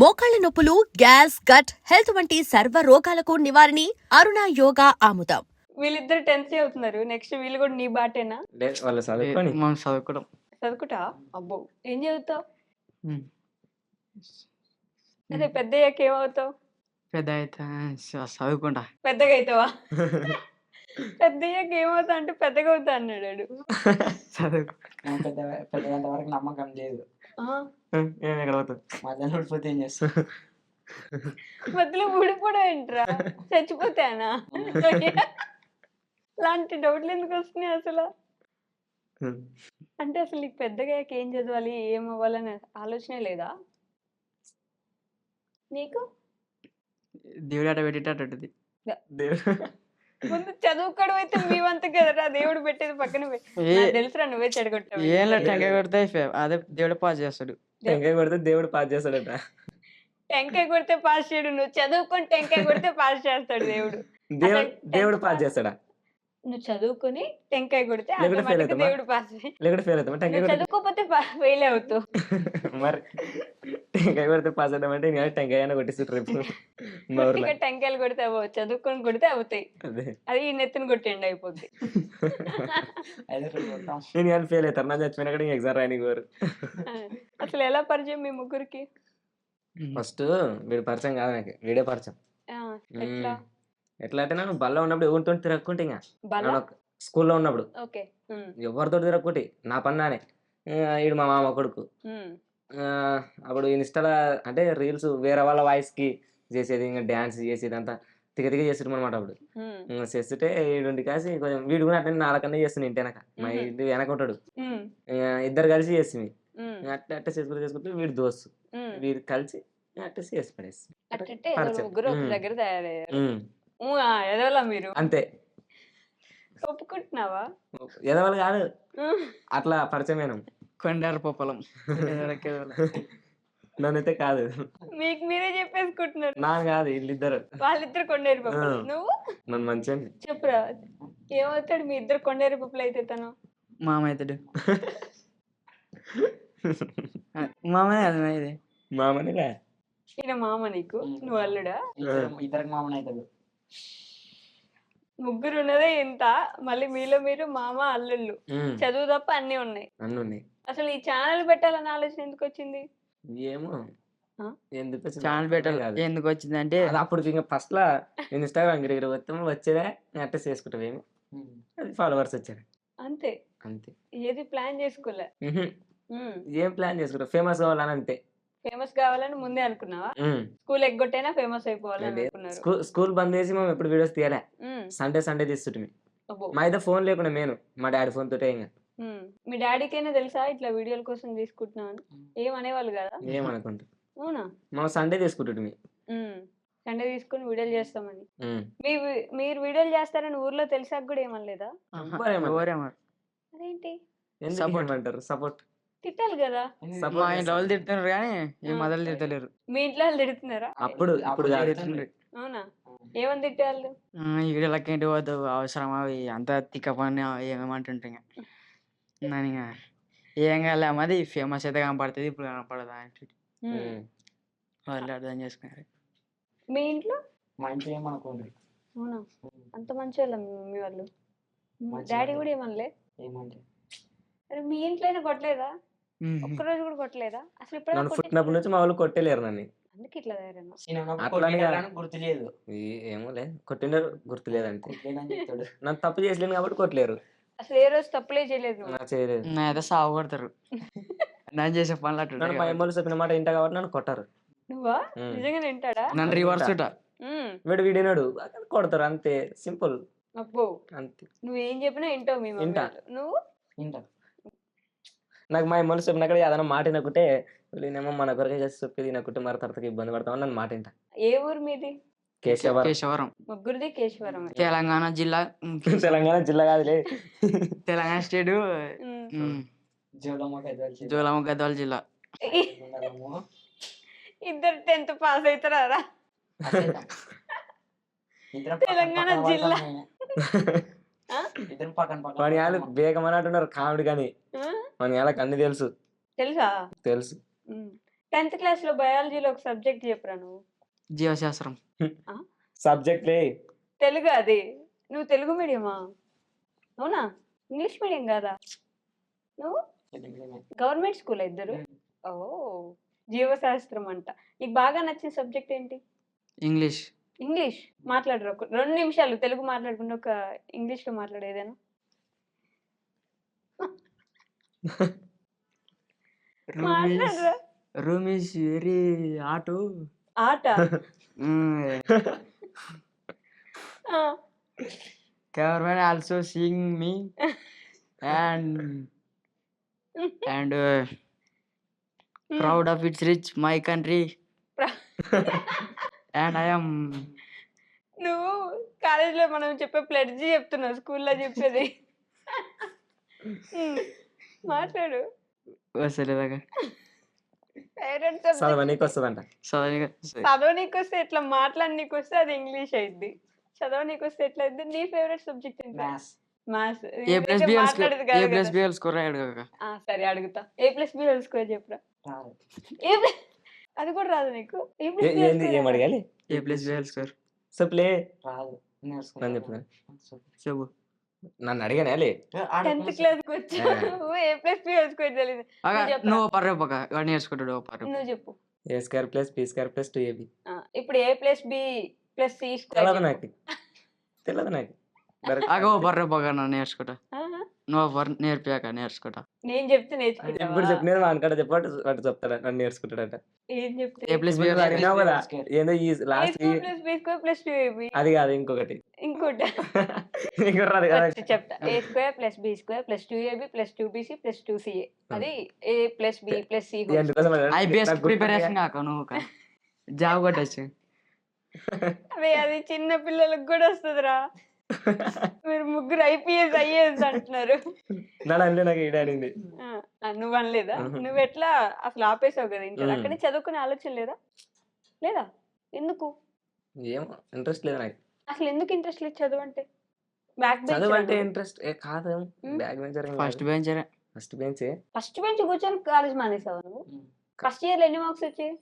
మోకాళ్ల నొప్పులు, gas, gut health వంటి సర్వ రోగాలకు నివారణి అరుణ యోగా ఆముదం. వీళ్ళిద్దరు 10th చదువుతున్నారు. నెక్స్ట్ వీళ్ళు కూడా నీ బాటేనా? లేదు వాళ్ళు చదువుకొని మనం చదువుకోవడం చదువుకుంటా? అబ్బో! ఏం చదువుతావు? ఉమ్. అదే పెద్దయ్యాక ఏమవుతావు? పెద్ద అయితే చదువుకుంటా పెద్దగా అవుతావా? పెద్దయ్యాక ఏమవుతావు అంటే పెద్దగా అవుతా అన్నాడు వాడు. చదువు పెద్దగంత వరకు నమ్మకం లేదు. ఆ, ఏం ఎక్కడ పోతుంది మధ్యాహ్నం ఊడిపోతే ఏం చేస్తావు? మధ్యలో ఊడిపోవడం ఏంట్రా? చచ్చిపోతానా? ఇలాంటి డౌట్లు ఎందుకు వస్తున్నాయి అసలు? అంటే అసలు నీకు పెద్దగా అయ్యాక ఏం చదవాలి, ఏం అవ్వాలనే ఆలోచనే లేదా నీకు? దేవుడు అట పెట్టేటట్టు ముందు చదువుకోవడం అయితే మేమంతా కదరా, దేవుడు పెట్టేది పక్కన పెట్టి. నాకు తెలుసురా నువ్వే చెడగొట్టావు. ఏం లేదు టెంకాయ కొడితే అదే దేవుడు పాస్ చేస్తాడు. టెంకాయ కొడితే దేవుడు పాస్ చేస్తాడట. టెంకాయ కొడితే పాస్ చేయడు, నువ్వు చదువుకొని టెంకాయ కొడితే పాస్ చేస్తాడు దేవుడు. దేవుడు పాస్ చేస్తాడా? నువ్వు చదువుకొని టెంకాయ కొడితే లేకుంటే fail automatic గా అవుతామా? దేవుడు పాస్. లేకుంటే ఫెయిల్ అవుతామా? టెంకాయ నువ్వు కొడితే చదువుకోకపోతే ఫెయిల్ అవుతావు. మరి టెంకాయ కొడితే పాస్ అవుతామంటే ఇంకా టెంకాయ అయినా కొట్టిస్తారు రేపు మా ఊర్లో. గట్టిగా టెంకాయలు కొడితే అవ్వవు, చదువుకొని కొడితే అవుతాయి. అదే అది ఈ నెత్తిని కొట్టండి అయిపోద్ది. అయితే రేపు కొడతాం. నేను కానీ ఫెయిల్ అవుతాను, నా చచ్చిపోయినా కూడా ఎగ్జామ్ రాయనికి కోరు. అసలు ఎలా పరిచయం మీ ముగ్గురికి? ఫస్ట్ వీడు పరిచయం కాదు నాకు, వీడే పరిచయం. ఆ, ఎట్లా? ఎట్లా అంటే నేను బల్ల ఉన్నప్పుడు ఎవరితో తిరగకుంటే ఇంకా బల? స్కూల్లో ఉన్నప్పుడు ఓకే. ఎవరితో తిరగకుంటే నా పని నానే. ఈడు మా మామ కొడుకు. అప్పుడు ఇన్స్టాలో అంటే రీల్స్ వేరే వాళ్ళ వాయిస్కి చేసేది, ఇంకా డ్యాన్స్ చేసేది అంతా తిగ చేస్తుంటాం అనమాట. అప్పుడు చేస్తుంటే వీడు కాసి కొంచెం వీడు కూడా అట్లా నాలుకన్నా చేస్తుంది ఇంటి వెనక, మా ఇంటి వెనక ఉంటాడు. ఇద్దరు కలిసి చేస్తుంది అట్లా అట్ట చేసుకుంటూ వీడు దోస్తు వీడు కలిసి అట్ట చేసి పడేసి అట్టే పరిచయం. ముగ్గురు ఒక దగ్గర తయారయ్యారు. ఎదవలా మీరు? అంతే. ఒప్పుకుంటున్నావా? ఎదవాళ్ళు కాదు, అట్లా పరిచయమేనా. కొండారు పొప్పలం నన్నైతే కాదు, మీకు మీరే చెప్పేసుకుంటున్నారు. నా కాదు వీళ్ళిద్దరు. వాళ్ళిద్దరు కొండేరు పప్పులు, నువ్వు నన్ను మంచిగా చెప్పురా ఏమవుతాడు మీ ఇద్దరు కొండేరు పప్పులు అయితే? తను మామ అవుతాడు. మామనే అది ఇది మామనిగా. ఈయన మామ నీకు, నువ్వు అల్లుడా? ఇద్దరికి మామూలు అవుతాడు. ముగ్గురు ఉన్నదే ఇంత, మళ్ళీ మీలో మీరు మామ అల్లుళ్ళు. చదువు తప్ప అన్ని ఉన్నాయి. అన్నీ ఉన్నాయి. అసలు ఈ ఛానల్ పెట్టాలన్న ఆలోచన ఎందుకు వచ్చింది? ఏమో ఎందుకు వచ్చింది ఛానల్ పెట్టాలి ఎందుకు వచ్చింది అంటే అది అప్పుడు ఇంకా ఫస్ట్ లా ఇన్స్టాగ్రామ్ గిరి వస్తాము వచ్చేదే అట్ట చేసుకుంటాం, అది ఫాలోవర్స్ వచ్చారు అంతే. అంతే. ఏది ప్లాన్ చేసుకోలే. ఏం ప్లాన్ చేసుకుంటాం, ఫేమస్ కావాలని అంతే. ఫేమస్ కావాలని ముందే అనుకున్నావా? స్కూల్ ఎగ్గొట్టైనా ఫేమస్ అయిపోవాలని అనుకున్నారు. స్కూల్ బంద్ చేసి మేము ఎప్పుడు వీడియోస్ తీయలే, సండే తీస్తుంటే. మా అయితే ఫోన్ లేకుండా నేను మా డాడీ ఫోన్ తోటే ఇంకా. మీ డాడీకైనా తెలుసా ఇట్లా వీడియోల కోసం తీసుకుంటున్నాను? ఏమనేవాళ్ళు కదా? ఏమనుకుంటా. అవునా? మా సండే తీసుకుంటుంటే సండే తీసుకుని వీడియోలు చేస్తామని. మీరు వీడియోలు చేస్తారని ఊర్లో తెలిసాక కూడా ఏమనలేదా? అదేంటి ఏమంటారు, సపోర్ట్ తిట్టాలి కదా? మా ఇంట్లో వాళ్ళు తిడుతున్నారు కానీ ఈ మొదలు తిట్టలేరు. మీ ఇంట్లో వాళ్ళు తిడుతున్నారా? అప్పుడు అవునా? ఏమని తిట్టాళ్ళు? ఈ వీడియోలకి ఏంటి పోతావు, అవసరం అవి అంత తిక్క పని ఏమంటుంటే నన్ను ఇంకా ఏం కాలే అది ఫేమస్ అయితే కనపడుతుంది, ఇప్పుడు కనపడదా అంటే వాళ్ళు అర్థం చేసుకున్నారు. మీ ఇంట్లో? మా ఇంట్లో ఏమనుకోండి. అవునా? అంత మంచి వాళ్ళ మీ మమ్మీ వాళ్ళు? డాడీ కూడా ఏమనలే? ఏమంటే అరే మీ ఇంట్లో అయినా కొట్టలేదా? ఒక్కరోజు కూడా కొట్టలేదా అసలు? నన్ను పుట్టినప్పటి నుంచి మా వాళ్ళు కొట్టలేరు నన్ను, అందుకే ఇట్లా తయారైనా. గుర్తు లేదు. ఏమో లేదు, కొట్టినారు గుర్తులేదు అంతే. నన్ను తప్పు చేసలేను కాబట్టి కొట్టలేరు. అసలు ఏ రోజు తప్పులే చేయలేదు నువ్వు? నాకు చేయలేదు. నా అయితే సాగు కొడతారు నన్ను చేసే పనులు నన్ను అట్లా మా అమ్మలు చెప్పిన మాట ఇంట కాబట్టి నన్ను కొట్టారు. నువ్వా? నిజంగా వింటాడా? నన్ను రివర్స్ వీడు వీడినాడు కొడతారు అంతే, సింపుల్ అబ్బో, అంతే. నువ్వేం చెప్పినా వింటావు మీ మమ్మీ వింటా. వాళ్ళు. నువ్వు? నాకు మా అమ్మలు చెప్పిన అక్కడ ఏదైనా మాట వినకుంటే వీళ్ళేమో మన కొరకే చేసి చెప్పి తినకుంటే మరి తర్వాత ఇబ్బంది పడతామని నన్ను మాట వింటా. ఏ ఊరు మీది? కేశవరం. ముగ్గురిది కేశవరం. తెలంగాణ జిల్లా. తెలంగాణ జిల్లా కాదులే, తెలంగాణ స్టేట్, జోలమ్మ గద్వాల జిల్లా. ఇద్దరు 10th పాస్ అవుతారా? తెలంగాణ జిల్లా. మన వాళ్ళు బేగం అని అంటున్నారు కామెడీ కానీ మన వాళ్ళకి అన్ని తెలుసు. తెలుసా? తెలుసు. 10th క్లాస్ లో బయాలజీలో ఒక సబ్జెక్ట్ చెప్పరా నువ్వు? జీవశాస్త్రం. సబ్జెక్ట్లే తెలుగు అది. నువ్వు తెలుగు మీడియమా? అవునా? ఇంగ్లీష్ మీడియం కాదా నువ్వు? గవర్నమెంట్ స్కూల్ ఇద్దరు? ఓ జీవశాస్త్రం అంట. నీకు బాగా నచ్చిన సబ్జెక్ట్ ఏంటి? ఇంగ్లీష్. ఇంగ్లీష్ మాట్లాడరు. ఒక 2 నిమిషాలు తెలుగు మాట్లాడకుండా ఒక ఇంగ్లీష్ లో మాట్లాడేదేనా? మాట్లాడరా? Room is very hot. ఆట ఆ, government also seeing me and proud of its rich my country and I am నువ్వు కాలేజీలో మనం చెప్పే ప్లెడ్జి చెప్తున్నావు, స్కూల్లో చెప్పేది. మాట్లాడు. వస్తలేదాకా ఫేవరెట్ సబ్జెక్ట్ చదవనీకి వస్తుందంట. చదవనీకి వస్తే ఎట్లా, మాట్లాడనీకి వస్తే అది ఇంగ్లీష్ అయింది. చదవనీకి వస్తే ఎట్లా అయింది? నీ ఫేవరెట్ సబ్జెక్ట్ ఏంటి? మ్యాథ్స్. మ్యాథ్స్. ఏ ప్లస్ బి మాట్లాడేది కాదు కదా. బిఎల్ స్కోర్ అయ్యాడు కాక. సరే అడుగుతా. A+B హోల్ స్క్వేర్ చెప్పురా. అది కూడా రాదు నీకు? ఏంది ఏం అడగాలి? ఏ ప్లస్ బిఎల్ స్కోర్ సప్లే రాదు. నన్ను చెప్పిన చెప్పు. నన్ను అడిగానే 10th క్లాస్ కి వచ్చావు A+B హోల్ స్క్వేర్ తెలియదు. నువ్వు పర్రే పక్క వాడు నేర్చుకుంటాడు. పర్రే నువ్వు చెప్పు. A² + B² + 2AB. ఇప్పుడు A+B + C తెలియదు స్క్వేర్. నాకు. తెలియదు నాకు. అగో పర్రే పక్క నన్ను నేర్చుకుంటా. నువ్వు నేర్పాక నేర్చుకుంటా. నేను చెప్తే ఇప్పుడు నేర్చుకుంటా. చెప్పు, నేను వానికాడ చెప్పాడు వాడు చెప్తాడు నన్ను నేర్చుకుంటాడంట. ఏం చెప్తే? ఏ ప్లస్ బి నువ్వు అడిగినావు కదా ఏందో ఈ లాస్ట్ A² + B² + 2AB. అది కాదు ఇంకొకటి. ఇంకోటి నీకు రాదు కదా. చెప్తా. A² + B² + 2AB + 2BC + 2CA. అది A+B + C హోల్. ఎందుకోసం అడిగాను? ఐబిఎస్ నాకు గుర్తు ప్రిపరేషన్ కాక నువ్వు జాబ్ కొట్టచ్చు. అరే అది చిన్న పిల్లలకు కూడా వస్తుందిరా. మీరు ముగ్గురు IPS IAS అంటున్నారు. నాడు అంటే నాకు ఈడాడింది. నువ్వు అనలేదా? నువ్వు ఎట్లా అసలు ఆపేసావు కదా ఇంటర్? అక్కడే చదువుకునే ఆలోచన లేదా? లేదా? ఎందుకు? ఏమో ఇంట్రెస్ట్ లేదు నాకు. అసలు ఎందుకు ఇంట్రెస్ట్ లేదు చదువు అంటే? బ్యాక్ చదువు అంటే బెంచ్. ఇంట్రెస్ట్ కాదు. బ్యాక్ బెంచర్ ఫస్ట్ బెంచరే. ఫస్ట్ బెంచే. ఫస్ట్ బెంచ్ కూర్చొని కాలేజ్ మానేసావు నువ్వు? ఫస్ట్ ఇయర్ లో ఎన్ని మార్క్స్ వచ్చాయి?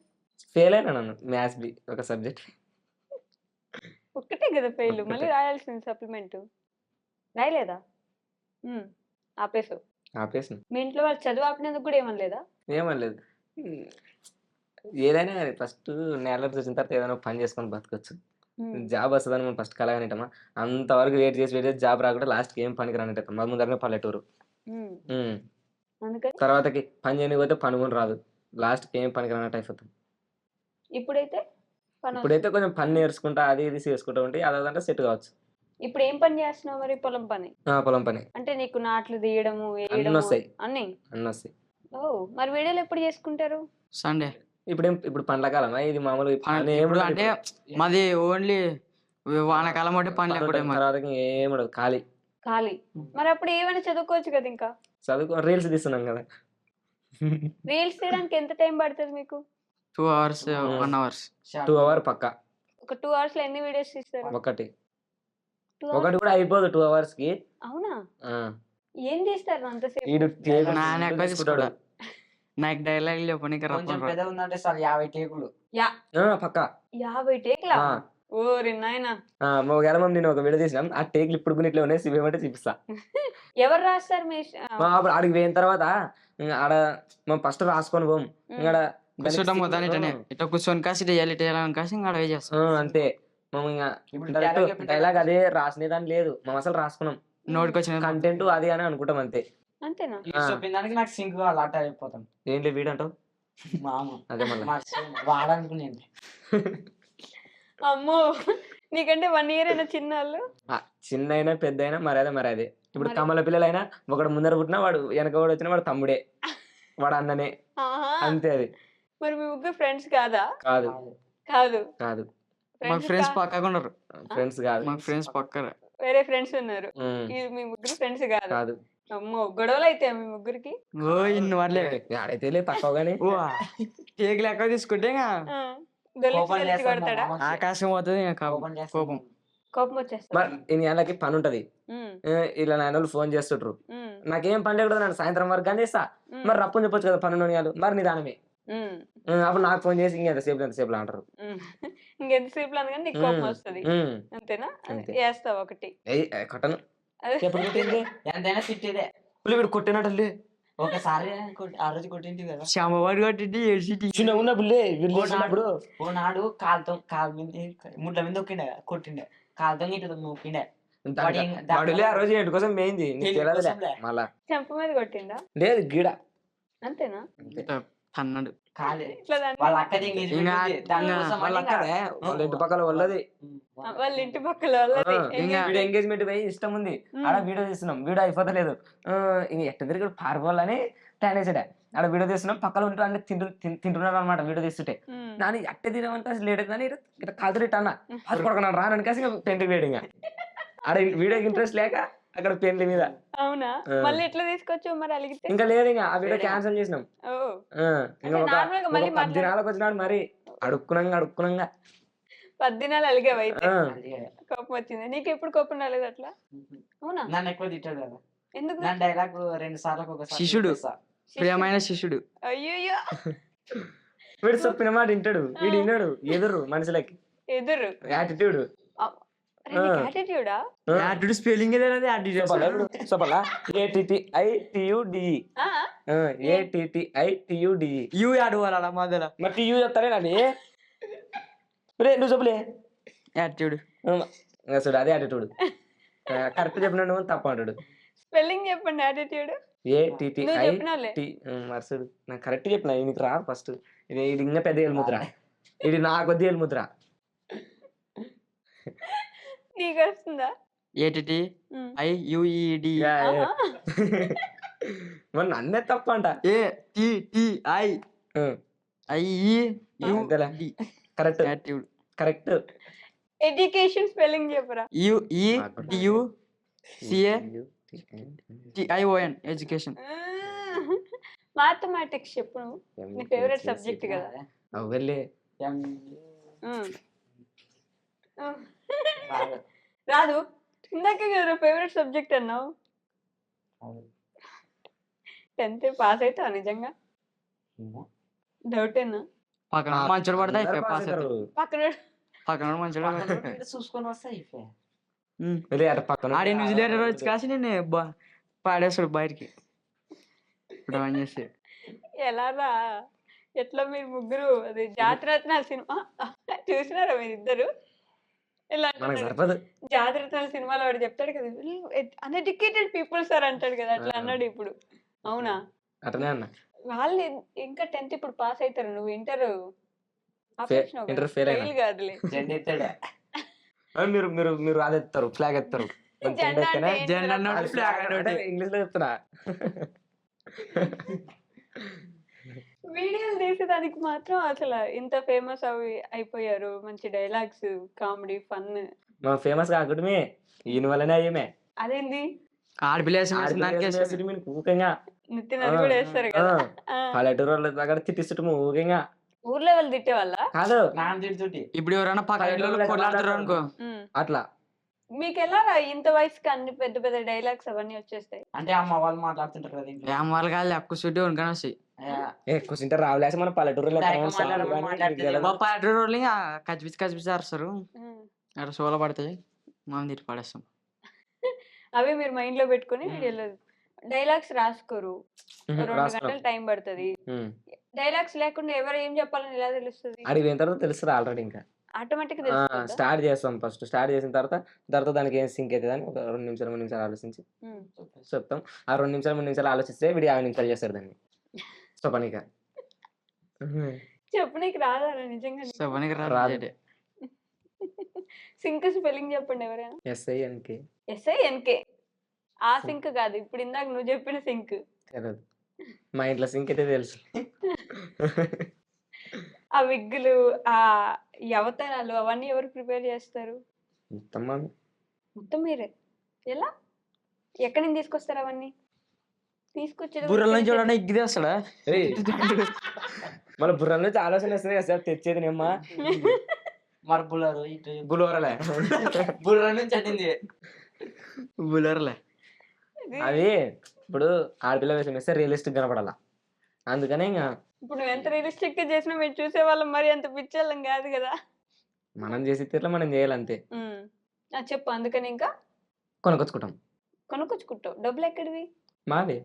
ఫెయిల్ అయినా నన్ను మ్యాథ్స్ బి ఒక సబ్జెక్ట్. ఒక్కటే కదా ఫెయిల్. ఒక్కటే. మళ్ళీ రాయాల్సింది సప్లిమెంట్. రాయలేదా? ఆపేసావు. ఆపేసిన. మీ ఇంట్లో వాళ్ళు చదువు ఆపినందుకు కూడా ఏమనలేదా? ఏమనలేదు. ఏదైనా కానీ ఫస్ట్ నేలకి వచ్చిన తర్వాత ఏదైనా ఒక పని చేసుకొని బతకొచ్చు. జాబ్ వస్తుందని మనం ఫస్ట్ కలగనిటమా, అంతవరకు వెయిట్ చేసి జాబ్ రాకుండా లాస్ట్కి ఏం పనికి రానిటాం. మా ముందరనే పల్లెటూరు. అందుకని తర్వాతకి పని చేయకపోతే పని కూడా రాదు. లాస్ట్కి ఏం పనికి రానట్టు అయిపోతుంది. ఇప్పుడైతే పని ఇప్పుడైతే కొంచెం పని నేర్చుకుంటా అది ఇది చేసుకుంటా ఉంటే అదంటే సెట్ కావచ్చు. ఇప్పుడు ఏం పని చేస్తున్నావు మరి? పొలం పని. పొలం పని అంటే నీకు నాట్లు తీయడము, అన్ని వేయడము వస్తాయి. అన్ని. అన్నీ వస్తాయి. మరి వీడియోలు ఎప్పుడు చేసుకుంటారు? సండే. ఇప్పుడు పండ్ల కాలమా ఇది మామూలు ఇప్పుడు అంటే మాది ఓన్లీ వానకాలం అంటే పని లేకపోతే తర్వాత ఏముండదు ఖాళీ. ఖాళీ. మరి అప్పుడు ఏమైనా చదువుకోవచ్చు కదా. ఇంకా చదువుకో రీల్స్ తీస్తున్నాం కదా. రీల్స్ తీయడానికి ఎంత టైం పడుతుంది మీకు? 2 hours 1 hour. 2 hours పక్కా. ఒక 2 hours లో ఎన్ని వీడియోస్ తీస్తారు? ఒకటి 2 hours? ఒకటి కూడా అయిపోదు 2 hours కి. అవునా? ఏం తీస్తారు అంతసేపు? నాకు డైలాగ్ చెప్పనీకి కొంచెం రప్ప పెద్ద ఉందంటే సార్ 50 టేకులు. పక్కా 50 టేక్లా? ఓరి నాయనా. ఒకవేళ నేను ఒక వీడియో తీసినాం ఆ టేక్లు ఇప్పుడు కూడా ఇట్లా ఉన్నాయి. సివేమంటే చూపిస్తా. ఎవరు రాస్తారు మీ? అప్పుడు ఆడికి పోయిన తర్వాత ఆడ మనం ఫస్ట్ రాసుకొని పోం. ఇంకా కూర్చోటం దానిటనే ఇట్లా కూర్చొని కాసి ఇట్లా చేయాలి ఇట్లా చేయాలని కాసి ఇంకా అడవే చేస్తాం. అంతే. మేము ఇంకా ఇప్పుడు డైలాగ్ అదే రాసినదాని లేదు. మేము అసలు రాసుకున్నాం నోటికి వచ్చిన కంటెంట్ అది అని అనుకుంటాం అంతే. అంతేనా? దానికి నాకు సింక్ కావాలి అట్ట అయిపోతాం. ఏంటి వీడంటావు? మామ అదే మళ్ళీ వాడనుకునేది. అమ్మో, నీకంటే 1 year అయినా చిన్న వాళ్ళు. చిన్న అయినా పెద్ద అయినా మర్యాదే. ఇప్పుడు మరి- కమల పిల్లలైనా ఒకడు ముందర పుట్టినా వాడు వెనక వాడు వచ్చినా వాడు తమ్ముడే, వాడు అన్ననే. ఆహా. అంతే. అది మరి మీ ముగ్గురు ఫ్రెండ్స్ కాదా? కాదు కాదు. కాదు మాకు ఫ్రెండ్స్ పక్కగా ఉన్నారు. ఫ్రెండ్స్ కాదు. మాకు ఫ్రెండ్స్ పక్కన వేరే ఫ్రెండ్స్ ఉన్నారు. ఉమ్, మీ ముగ్గురు ఫ్రెండ్స్ కాదు. కాదు. అమ్మో, గొడవలు అయితే మీ ముగ్గురికి? ఓ ఇన్ని వాళ్ళే ఆడైతే తక్కువ కానీ ఓ టేక్ లెక్క తీసుకుంటే ఇంకా కోపం చేస్తాడు మా కొడతాడా? మామ. ఆకాశం పోతుంది ఇంకా కోపం చేస్తాడు. కోపం. కోపం వచ్చేస్తా. మరి ఇన్ని ఏళ్ళకి పని ఉంటది. ఇలా నాయన ఫోన్ చేస్తుంటారు. నాకేం పని లేకుండా నన్ను సాయంత్రం వరకు కానీ చేస్తా. మరి రప్పని చెప్పొచ్చు కదా 12 మరి నీ దానమే. ఉమ్, అప్పుడు నాకు ఫోన్ చేసి ఎంతసేపు అంటారు. ఇంకెంతసేపు అనగానే నీకు కోపం వస్తుంది, ఉమ్, అంతేనా? అంతే. వేస్తావు ఒకటి. కట్టను అదే. ఎప్పుడు కొట్టింది ఎంతైనా తిట్టేదే. వీడు కొట్టినట్టు ఒకసారి ఆ రోజు కొట్టింటి కదా. శ్యామవాడు కొట్టింది ఏడ్చి చిన్న ఉన్నప్పుడు వీళ్ళు ఓ నాడు కాలు మీద ముడ్ల మీద దొక్కిండే కొట్టిండే, కాలుతో ఇటు నొక్కిండే. ఆ రోజు ఏంటి కోసం మెయింది నీకు ఏంటి తెలియదులే కోసంలే? మళ్ళా. చెంప మీద కొట్టిండా? లేదు గీడ అంతేనా? అంతే. అన్నాడు. కాలే ఇట్లా దాన్ని వాళ్ళ అక్కది ఎంగేజ్మెంట్ ఇంకా- ఉంది. దానికోసం ఇంకా వాళ్ళ అని ఇంకా- అక్కడే వాళ్ళ ఇంటి పక్కల వాళ్ళది. వాళ్ళ ఇంటి పక్కల వాళ్ళది ఇంకా వీడియో ఎంగేజ్మెంట్ పోయి ఇష్టం ఉంది, ఆడ వీడియో తీస్తున్నాం, వీడియో అయిపోతలేదు, ఇంక ఎట్ట తిరిగి పారిపోవాలని ప్లాన్ వేసాడే. ఆడ వీడియో తీస్తున్నాం, పక్కన ఉంటూ అన్ని తింటున్నారు అనమాట వీడియో తీస్తుంటే. నాని అట్టే తినమంటే అసలు లేట్ కానీ ఇట్లా కాదు రిట్ అన్న అది కొడుకున్నాడు రాను కాసి ఇంకా పెయింటింగ్ వేయడం. ఇంకా ఆడ వీడియోకి ఇంట్రెస్ట్ లేక అక్కడ పెయింట్ల మీద. అవునా? మళ్ళీ ఎట్లా తీసుకొచ్చావు మరి అలిగితే? ఇంకా లేదు, ఇంకా ఆ వీడియో క్యాన్సిల్ చేసినాం. ఓ, ఇంకా అంటే normal గా మళ్ళీ 10 దినాలకు వచ్చినాడు మరి అడుక్కునంగా 10 దినాలు అలిగావు అయితే. అదే. కోపం వచ్చింది నీకు? ఎప్పుడు కోపం రాలేదు అట్లా? అవునా? నన్ను ఎక్కువ తిట్టాడు కదా. ఎందుకు? నా డైలాగ్ 2 సార్లకు ఒకసారి శిష్యుడు. చెప్పేస్తా. ప్రియమైన శిష్యుడు. అయ్యో, వీడు చెప్పిన మాట వింటాడు, వీడు విన్నాడు ఎదురు మనుషులకి ఎదురు యాటిట్యూడ్. యాటిట్యూడా? యాటిట్యూడ్ స్పెల్లింగ్ ఏదైనా యాటిట్యూడ్. చెప్పాలా ATTITUDE ATTITUDE యూ యాడ్ వాళ్ళ మొదల మరి టీయూ చెప్తానే నాని రే నువ్వు చెప్పలే. యాటిట్యూడ్. చూడు అదే యాటిట్యూడ్. కరెక్ట్ చెప్పినాడు తప్ప అంటాడు. స్పెల్లింగ్ చెప్పండి యాటిట్యూడ్. నువ్వు చెప్పినావులే. ATTIT మర్సుడు నాకు కరెక్ట్ చెప్పిన నీకు రా ఫస్ట్. ఇది ఇంకా పెద్ద ఏలుముద్ర, ఇది నా కొద్ది ఏలుముద్ర. నీకు వస్తుందా? ఏటిటి IUED మరి నన్నే తప్ప అంట. ATTI IEUD correct attitude. Correct. Education spelling చెప్పరా? UEDUCATION education. మ్యాథమెటిక్స్ చెప్పు నువ్వు, నీ ఫేవరెట్ సబ్జెక్ట్ కదా. అవ్వలే ఉమ్. రాదు. రాదు? ఇందాకే కదా ఫేవరెట్ సబ్జెక్ట్ అన్నావు. 10th పాస్ అవుతావా నిజంగా? డౌటేనా? పక్కన మంచులు పడితే అయిపోయి పాస్ అవుతాడు. పక్కన పక్కన మంచులు చూసుకొని వస్తా అయిపోయి. అటు పక్కన ఆడి న్యూజిలాండ్ వచ్చి కాసి నేను పాడేస్తాడు బయటికి డ్రాయింగ్ చేసి. ఎలా రా? ఎట్లా మీరు ముగ్గురు అది జాతిరత్నాల సినిమా చూసినారా మీరిద్దరు? ఇలా మనకు అంటున్నారు. సరిపదు. జాతిరత్నాల సినిమాలో వాడు చెప్తాడు కదా, అన్ఎడ్యుకేటెడ్ పీపుల్ సార్ అంటాడు కదా, అట్లా అన్నాడు ఇప్పుడు. అవునా? అటనే అన్న వాళ్ళు ఇంకా 10th ఇప్పుడు పాస్ అవుతారు, నువ్వు ఇంటర్ ఇంటర్ ఫెయిల్ అయినా. ఫెయిల్ కాదులే. జెండా ఎత్తాడే. మీరు మీరు మీరు అది ఎత్తారు, ఫ్లాగ్ ఎత్తారు. జెండా అంటే ఏంటి? జెండా అన్నాడు, flag అన్నాడు. ఇంగ్లీష్ లో చెప్తున్నా. వీడియోలు తీసేదానికి మాత్రం అసలు ఇంత ఫేమస్ అయిపోయారు. మంచి డైలాగ్స్, కామెడీ, ఫన్. మా ఫేమస్ కాకూడమే ఈయన వల్లనే అయ్యమే. అదేంది? ఆడపిల్ల ఊకంగా నితిన్ అది కూడా వేస్తారు కదా. పల్లెటూరు వాళ్ళ దగ్గర తిట్టిస్తుంటాము ఊకంగా. ఊర్లో వాళ్ళు తిట్టే వాళ్ళ? కాదు నాన్న తిడుతుంటే ఇప్పుడు ఎవరైనా పక్కన కొట్లాడుతారు అనుకో అట్లా. మీకు ఎలా రా ఇంత వయసుకి అన్ని పెద్ద పెద్ద డైలాగ్స్ అవన్నీ వచ్చేస్తాయి? అంటే అమ్మ వాళ్ళు మాట్లాడుతుంటారు కదా ఇంట్లో. ఏం వాళ్ళు కాదు ఎక్కువ చుట్టూ ఉనుకొని వస్తాయి. ఎక్కువ రావులేసి మన పల్లెటూరు పల్లెటూరు వాళ్ళు కచ్చిపిచ్చి అరుస్తారు. అక్కడ సోల పడతాయి, మనం తిట్టి పడేస్తాం. అవి మీరు మైండ్ లో పెట్టుకుని వీడియోలో డైలాగ్స్ రాసుకోరు. 2 గంటలు టైం పడుతుంది. డైలాగ్స్ లేకుండా ఎవరు ఏం చెప్పాలని ఎలా తెలుస్తుంది? అడిగిన తర్వాత తెలుస్తుంది ఆల్రెడీ. ఇంకా ఆటోమేటిక్ స్టార్ట్ చేస్తాం. ఫస్ట్ స్టార్ట్ చేసిన తర్వాత దానికి ఏం సింక్ అవుతుంది అని ఒక 2 నిమిషాలు 3 నిమిషాలు ఆలోచించి చెప్తాం. ఆ 2 నిమిషాలు 3 నిమిషాలు ఆలోచిస్తే వీడు 50 నిమిషాలు చేస్తారు దాన్ని చెప్పనీక. చెప్పు, నీకు రాదా నిజంగా? చెప్పనీకి రాదు. రాదు. సింక్ స్పెల్లింగ్ చెప్పండి ఎవరైనా. SINK. SINK. ఆ సింక్ కాదు, ఇప్పుడు ఇందాక నువ్వు చెప్పిన సింక్. తెలియదు, మా ఇంట్లో సింక్ అయితే తెలుసు. ఆ విగ్గులు, ఆ యవతనాలు అవన్నీ ఎవరు ప్రిపేర్ చేస్తారు? మొత్తం మీరే. ఎలా, ఎక్కడి నుంచి తీసుకొస్తారు అవన్నీ? తీసుకొచ్చేది బుర్రల నుంచి చూడండి ఇగ్గిదే వస్తాడా? మన బుర్ర నుంచి ఆలోచన వస్తుంది కదా సార్, తెచ్చేది నేమ్మా మరి బుల్లరు ఇటు బులోరలే బుర్ర నుంచి అట్టింది. బుల్లర్లే. అది ఇప్పుడు ఆడపిల్ల వేషం వేస్తే రియలిస్టిక్ కనపడాలా, అందుకనే ఇంకా ఇప్పుడు నువ్వు ఎంత రియలిస్టిక్ గా చేసినా మేము చూసేవాళ్ళం మరి అంత పిచ్చోళ్ళం కాదు కదా. మనం చేసే తీరులో మనం చేయాలంతే. చెప్పు అందుకని ఇంకా కొనుక్కొచ్చుకుంటాం. కొనుక్కొచ్చుకుంటావు. డబ్బులు ఎక్కడివి? మావే.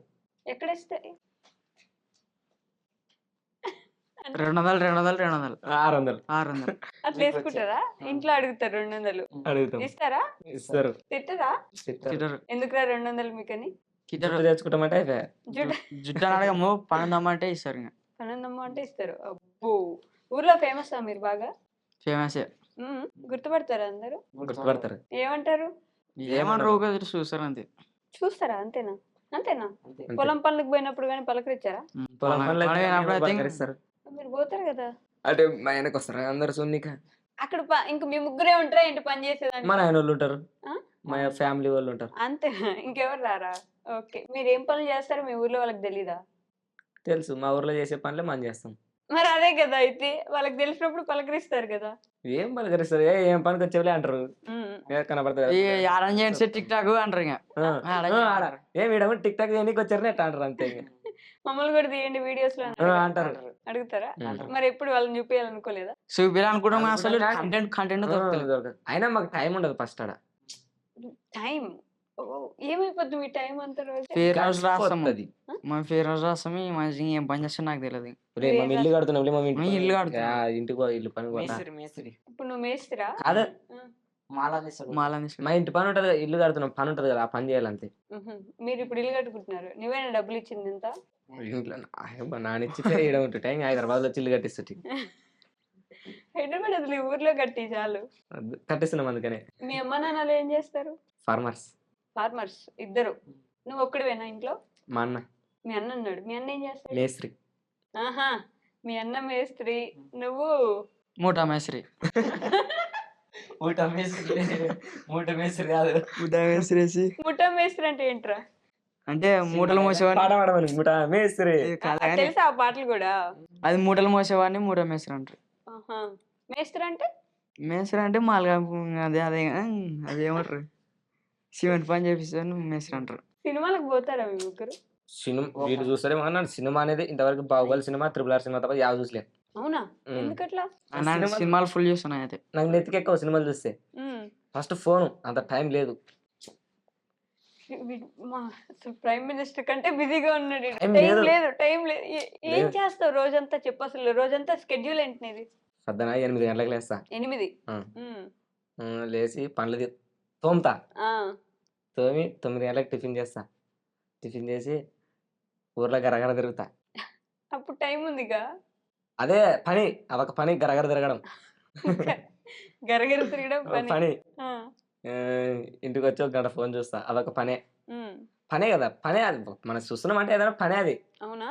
ఎక్కడేస్తాయి? 200 600 అట్లా వేసుకుంటారా? ఇంట్లో అడుగుతారు 200 అడుగుతాం. ఇస్తారా? ఇస్తారు. తిట్టరా? ఇస్తారు. ఎందుకురా 200 మీకని? జుట్టు తెచ్చుకుంటామంటే అయిపోయా. జుట్టు అడగము, పన్నెందమ్మంటే ఇస్తారు. ఇంకా పనందమ్మ అంటే ఇస్తారు. అబ్బో, ఊర్లో ఫేమస్ మీరు బాగా? ఫేమస్. గుర్తుపడతారా అందరూ? గుర్తుపడతారు. ఏమంటారు? ఏమన్నారు ఊరికే చూస్తారు అంతే. చూస్తారా? అంతేనా? అంతేనా? అంతే. పొలం పనులకు పోయినప్పుడు కానీ పలకరించారా? పొలం పనులు అయితే పనులు అయితే పలకరిస్తారు. మీరు పోతారు కదా అంటే మా ఆయనకు వస్తారు అందరు సున్నిక. అక్కడ. ఇంక మీ ముగ్గురే ఉంటారా ఏంటి పని చేసేదాన్ని? మా ఆయన వాళ్ళు ఉంటారు, ఆ? మా ఫ్యామిలీ వాళ్ళు ఉంటారు. అంతేనా? ఇంకెవరు రారా? ఓకే. మీరు ఏం పనులు చేస్తారో మీ ఊర్లో వాళ్ళకి తెలీదా? తెలుసు, మా ఊర్లో చేసే పనులే మనం చేస్తాం. మరి అదే కదా, అయితే వాళ్ళకి తెలిసినప్పుడు పలకరిస్తారు కదా. ఏం పలకరిస్తారు? ఏం పనికి వచ్చేవాళ్ళే అంటారు. కనపడతారు. అరేంజ్ టిక్ టాక్ అంటారు. ఇంకా ఏం వీడేమో టిక్ టాక్ చేయడానికి వచ్చారని ఎట్లా అంటారు అంతే. మమ్మల్ని కూడా తీయండి వీడియోస్ లో అంటారు. అడుగుతారా? మరి ఎప్పుడు వాళ్ళని చూపించాలనుకోలేదా? చూపించాలనుకుంటాం, అసలు కంటెంట్ దొరకదు. అయినా మాకు టైం ఉండదు ఫస్ట్ ఆడ. టైం ఏమైపోద్ది మీ టైం అంత రోజు? ఫేర్ హౌస్ రాస్తాము. పోతది. మా ఫేర్ హౌస్ రాస్తాము. ఈ మధ్య ఏం పని చేస్తాం నాకు తెలియదు. మేము ఇల్లు కడుతున్నాం. మేము ఇల్లు కడుతున్నాం. ఇంటికి ఇల్లు పని పోతా. మేస్త్రి ఇప్పుడు నువ్వు మేస్తిరా? అదే మాలా తీస్తాడు. మా ఇంటి పని ఉంటది కదా, ఇల్లు కడుతున్నాం, పని ఉంటది కదా, ఆ పని చేయాలంతే. మీరు ఇప్పుడు ఇల్లు కట్టుకుంటున్నారు. నువ్వేనా డబ్బులు ఇచ్చింది ఎంత? ఇంట్లో నానిచ్చితే ఈడ ఉంటుంటే ఇంకా హైదరాబాద్ లో ఇల్లు కట్టిస్తుంది. హైదరాబాద్ అసలు ఈ ఊర్లో కట్టి చాలు. కట్టిస్తున్నాం అందుకనే. మీ అమ్మ నాన్నలు ఏం చేస్తారు? ఫార్మర్స్. ఫార్మర్స్ ఇద్దరు. నువ్వు ఒక్కడివేనా ఇంట్లో? మా అన్న మీ అన్న ఉన్నాడు. మీ అన్న ఏం చేస్తాడు? మేస్త్రి. ఆహా, మీ అన్న మేస్త్రి, నువ్వు మూటా మేస్త్రి. ఊట మేస్త్రి. మూట మేస్త్రి కాదు, మూటా మేస్త్రి. ముఠా మేస్త్రి అంటే ఏంట్రా? అంటే మూటలు మోసేవాడిని. పాట పాడమని ముఠా మేస్త్రి. తెలుసా ఆ పాటలు కూడా? అది మూటలు మోసేవాడిని మూటా మేస్త్రి అంటారు. ఆహా, మేస్త్రి అంటే? మేస్త్రి అంటే మాలుగా అదేమంటారు, సిమెంట్ పని చేపిస్తాను మేస్త్రి అంటారు. సినిమాలకు పోతారా మీ ముగ్గురు? సినిమా వీడు చూస్తారేమో అన్నాడు. సినిమా అనేది ఇంతవరకు బాహుబలి సినిమా, RRR సినిమా తప్ప యావ చూసలేదు. అవునా? ఎందుకట్లా? సినిమాలు ఫుల్ చూస్తున్నాయి. అయితే నాకు నెత్తికి ఎక్కువ సినిమాలు చూస్తే. ఫస్ట్ ఫోన్ అంత టైం లేదు. ప్రైమ్ మినిస్టర్ కంటే బిజీగా ఉన్నాడు. Time టైం లేదు. లేదు, టైం లేదు. ఏం లేదు. చేస్తావు రోజంతా? చెప్పు అసలు రోజంతా స్కెడ్యూల్ ఏంటి నీది? పొద్దున 8 గంటలకు లేస్తా. 8. లేచి పనులు తోముతా. ఆ, తోమి 9 గంటలకు టిఫిన్ చేస్తా. టిఫిన్ చేసి ఊర్లో గరగర తిరుగుతా. అప్పుడు టైం ఉందిగా. అదే పని, అదొక పని, గరగర తిరగడం. గరగర తిరగడం పని. పని. ఆ, ఇంటికి వచ్చి ఒక గంట ఫోన్ చూస్తా. అదొక పనే. ఉమ్. పనే కదా, పనే అది. మనం చూస్తున్నాం అంటే ఏదైనా పనే అది. అవునా?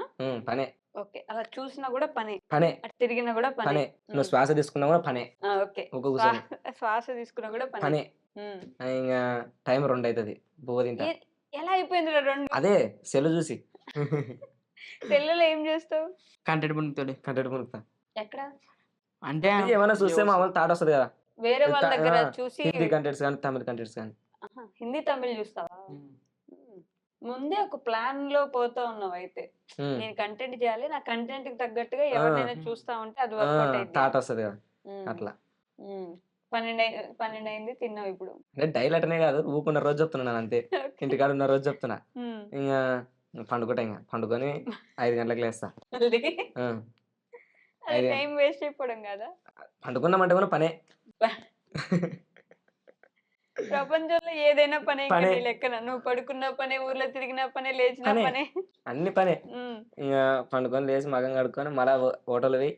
పనే. ఓకే. అలా చూసినా కూడా పని, పనే. అటు తిరిగినా కూడా పని. పనే. నువ్వు శ్వాస తీసుకున్నా కూడా పనే. ఓకే. ఒక కూర్చొని శ్వాస తీసుకున్నా కూడా పని. పనే. ఇంకా టైం 2 అవుతుంది. బువ్వ తింటా. ఎలా అయిపోయింది 2? అదే సెల్ చూసి. సెల్లులో ఏం చేస్తావు? కంటెంట్ పుణుకుతాడు. కంటెంట్ మునుకుతా. ఎక్కడ? అంటే ఏమైనా చూస్తే మామూలు థాట్ వస్తుంది కదా. వేరే వాళ్ళ దగ్గర చూసి. హిందీ కంటెంట్స్ కానీ, తమిళ కంటెంట్స్ కానీ. హిందీ తమిళ్ చూస్తావా? ముందే ఒక ప్లాన్ లో పోతా ఉన్నావు అయితే. నేను కంటెంట్ చేయాలి, నా కంటెంట్ కి తగ్గట్టుగా ఎవరినైనా చూస్తా ఉంటే అది వర్కౌట్ అయితే థాట్ వస్తుంది కదా అట్లా. 12 అయింది, తిన్నావు ఇప్పుడు. అంటే డైలీ అటనే కాదు, ఊకున్న రోజు చెప్తున్నాను అంతే. ఇంటికాడ ఉన్న రోజు చెప్తున్నా. ఇంకా పండుకుంటా. ఇంకా పండుకొని 5 గంటలకు లేస్తా. టైం వేస్ట్ అయిపోవడం కదా. పండుకున్నామంటే కూడా పనే. ప్రపంచంలో ఏదైనా పనే. లెక్కన నువ్వు పడుకున్న పనే, ఊర్లో తిరిగిన పనే, లేచిన పనే, అన్ని పనే. ఇంకా పండుకొని లేచి మగం కడుక్కొని మళ్ళా హోటల్ పోయి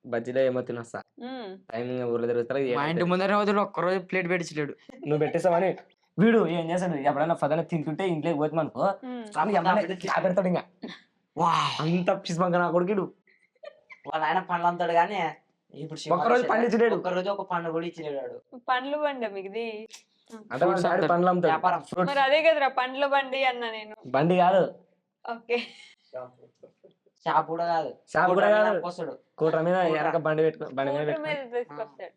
బజ్జీలో ఏమో తినొస్తా. టైం ఇంకా ఊర్లో తిరుగుతారా. మా ఇంటి ముందర ఒక్కరోజు ప్లేట్ పెట్టించలేడు. నువ్వు పెట్టేస్తావని వీడు ఏం చేస్తాడు, ఎప్పుడైనా పదన తింటుంటే ఇంట్లోకి పోతామనుకో పెడతాడు. ఇంకా అంత పిసిబంక నా కొడుకుడు. వాళ్ళ ఆయన పండ్లు అమ్ముతాడు కానీ ఇప్పుడు ఒక్కరోజు పండు ఇచ్చలేడు. ఒక్కరోజు ఒక పండు కూడా ఇచ్చలేడు. పండ్లు బండి మిగిది అంటే పండ్లు అమ్ముతాడు. మరి అదే కదరా పండ్ల బండి అన్న నేను. బండి కాదు. ఓకే. షాప్ కూడా కాదు. షాప్ కూడా కాదు. వస్తాడు కూటర్ మీద ఎనక బండి పెట్టుకో, బండి మీద తీసుకొస్తాడు.